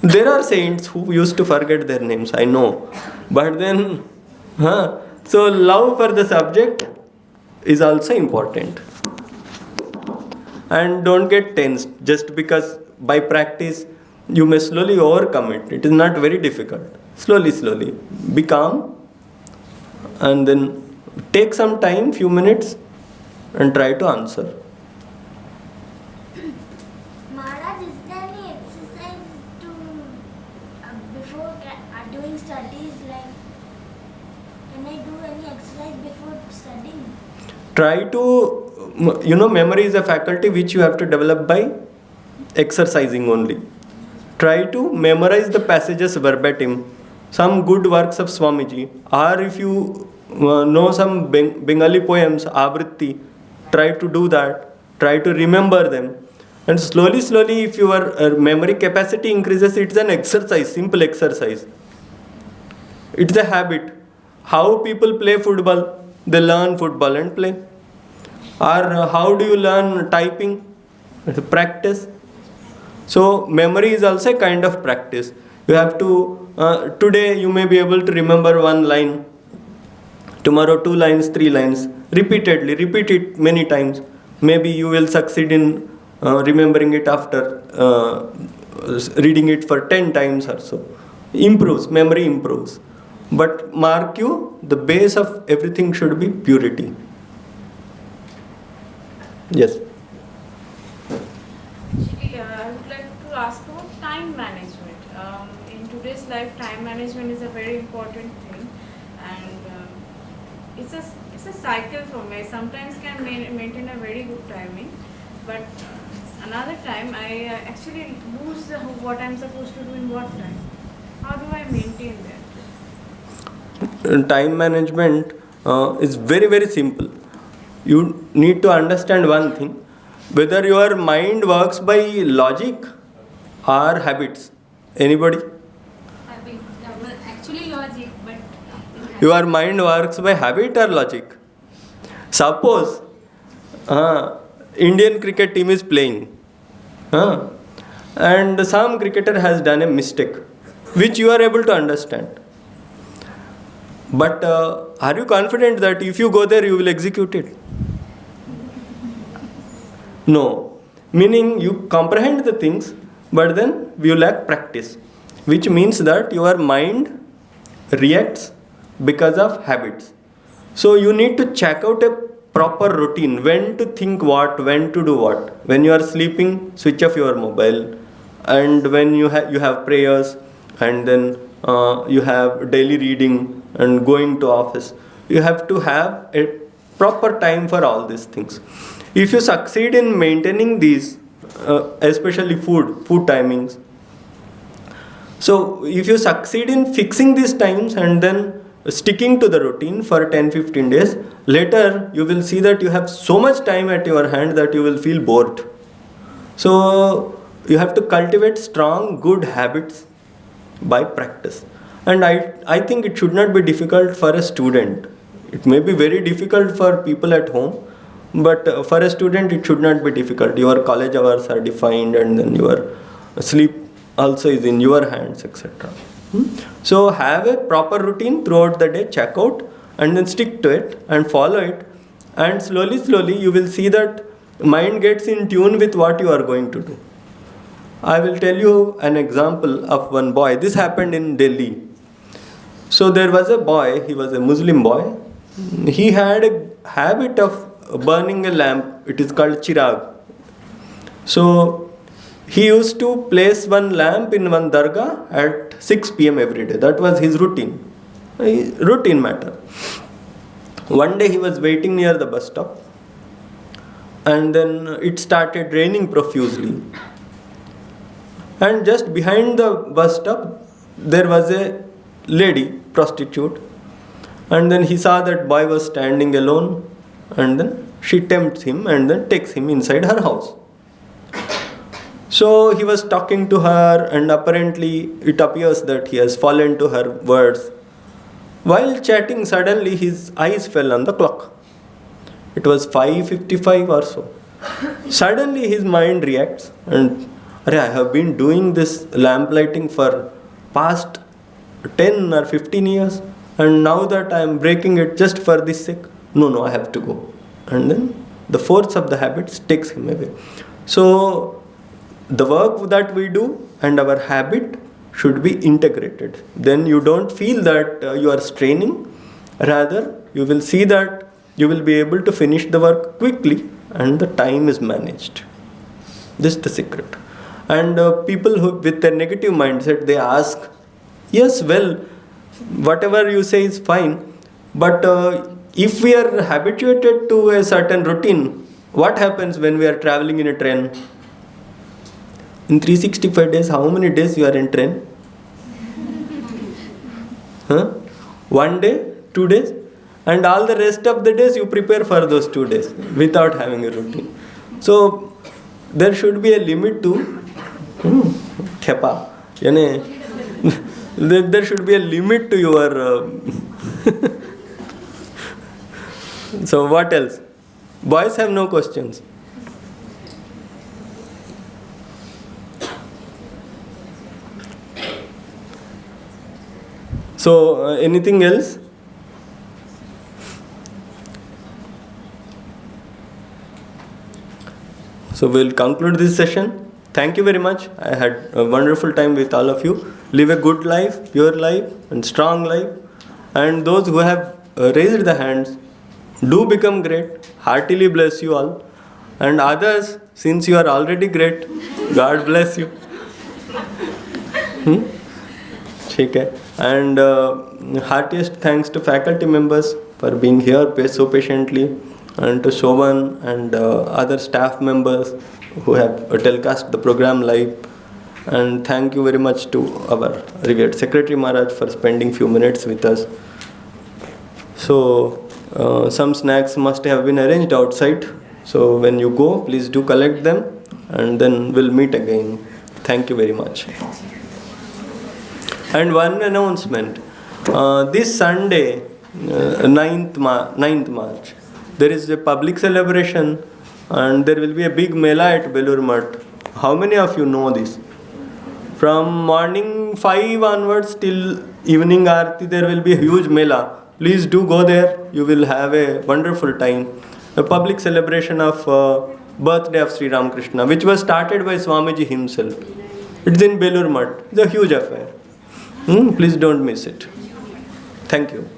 There are saints who used to forget their names, I know. But then, so love for the subject is also important. And don't get tensed just because by practice you may slowly overcome it. It is not very difficult. Slowly. Be calm and then take some time, few minutes, and try to answer. Maharaj, is there any exercise to before doing studies? Like, can I do any exercise before studying? Try to, memory is a faculty which you have to develop by exercising only. Try to memorize the passages verbatim, some good works of Swamiji, or if you know some Bengali poems, Avritti, try to do that, try to remember them. And slowly, if your memory capacity increases, it's an exercise, simple exercise. It's a habit. How people play football? They learn football and play. Or how do you learn typing? It's a practice. So memory is also a kind of practice. You have to, today you may be able to remember one line. Tomorrow 2 lines, 3 lines. Repeatedly, repeat it many times. Maybe you will succeed in remembering it after reading it for 10 times or so. Improves, memory improves. But mark you, the base of everything should be purity. Yes. I would like to ask about time management. In today's life, time management is a very important thing, and it's a cycle for me. Sometimes can maintain a very good timing, but another time I actually lose what I'm supposed to do in what time. How do I maintain that? Time management is very simple. You need to understand one thing, whether your mind works by logic or habits. Anybody? Habits. Well, actually logic, but Your mind works by habit or logic? Suppose Indian cricket team is playing and some cricketer has done a mistake which you are able to understand. But are you confident that if you go there you will execute it? No. Meaning you comprehend the things, but then you lack practice, which means that your mind reacts because of habits. So you need to check out a proper routine, when to think what, when to do what. When you are sleeping, switch off your mobile, and when you have prayers, and then you have daily reading and going to office, you have to have a proper time for all these things. If you succeed in maintaining these, especially food timings, so if you succeed in fixing these times and then sticking to the routine for 10-15 days, later you will see that you have so much time at your hand that you will feel bored. So you have to cultivate strong good habits by practice. And I think it should not be difficult for a student. It may be very difficult for people at home, but for a student it should not be difficult. Your college hours are defined, and then your sleep also is in your hands, etc. So have a proper routine throughout the day, check out, and then stick to it and follow it, and slowly you will see that mind gets in tune with what you are going to do. I will tell you an example of one boy. This happened in Delhi. So there was a boy, he was a Muslim boy. He had a habit of burning a lamp. It is called chirag. So he used to place one lamp in one dargah at 6 p.m. every day. That was his routine. Routine matter. One day he was waiting near the bus stop, and then it started raining profusely. And just behind the bus stop, there was a lady, prostitute. And then he saw that boy was standing alone, and then she tempts him and then takes him inside her house. So he was talking to her, and apparently it appears that he has fallen to her words. While chatting, suddenly his eyes fell on the clock. It was 5:55 or so. Suddenly his mind reacts, and I have been doing this lamp lighting for past 10 or 15 years, and now that I am breaking it just for this sake, no, I have to go. And then the force of the habits takes him away. So the work that we do and our habit should be integrated. Then you don't feel that you are straining. Rather, you will see that you will be able to finish the work quickly and the time is managed. This is the secret. And people who with a negative mindset, they ask, yes, well, whatever you say is fine, but if we are habituated to a certain routine, what happens when we are traveling in a train? In 365 days, how many days you are in train? 1 day, 2 days, and all the rest of the days you prepare for those 2 days without having a routine. So there should be a limit to Thepa. There should be a limit to your. So what else? Boys have no questions. So anything else? So we'll conclude this session. Thank you very much. I had a wonderful time with all of you. Live a good life, pure life, and strong life. And those who have raised the hands, do become great. Heartily bless you all. And others, since you are already great, God bless you. ठीक है. And heartiest thanks to faculty members for being here so patiently, and to Shovan and other staff members who have telecast the program live. And thank you very much to our revered Secretary Maharaj for spending few minutes with us. So some snacks must have been arranged outside. So when you go, please do collect them, and then we'll meet again. Thank you very much. And one announcement. This Sunday, 9th March, there is a public celebration, and there will be a big mela at Belur Math. How many of you know this? From morning 5 onwards till evening Aarti, there will be a huge mela. Please do go there. You will have a wonderful time. A public celebration of birthday of Sri Ramakrishna, which was started by Swamiji himself. It's in Belur Math. It's a huge affair. Please don't miss it. Thank you.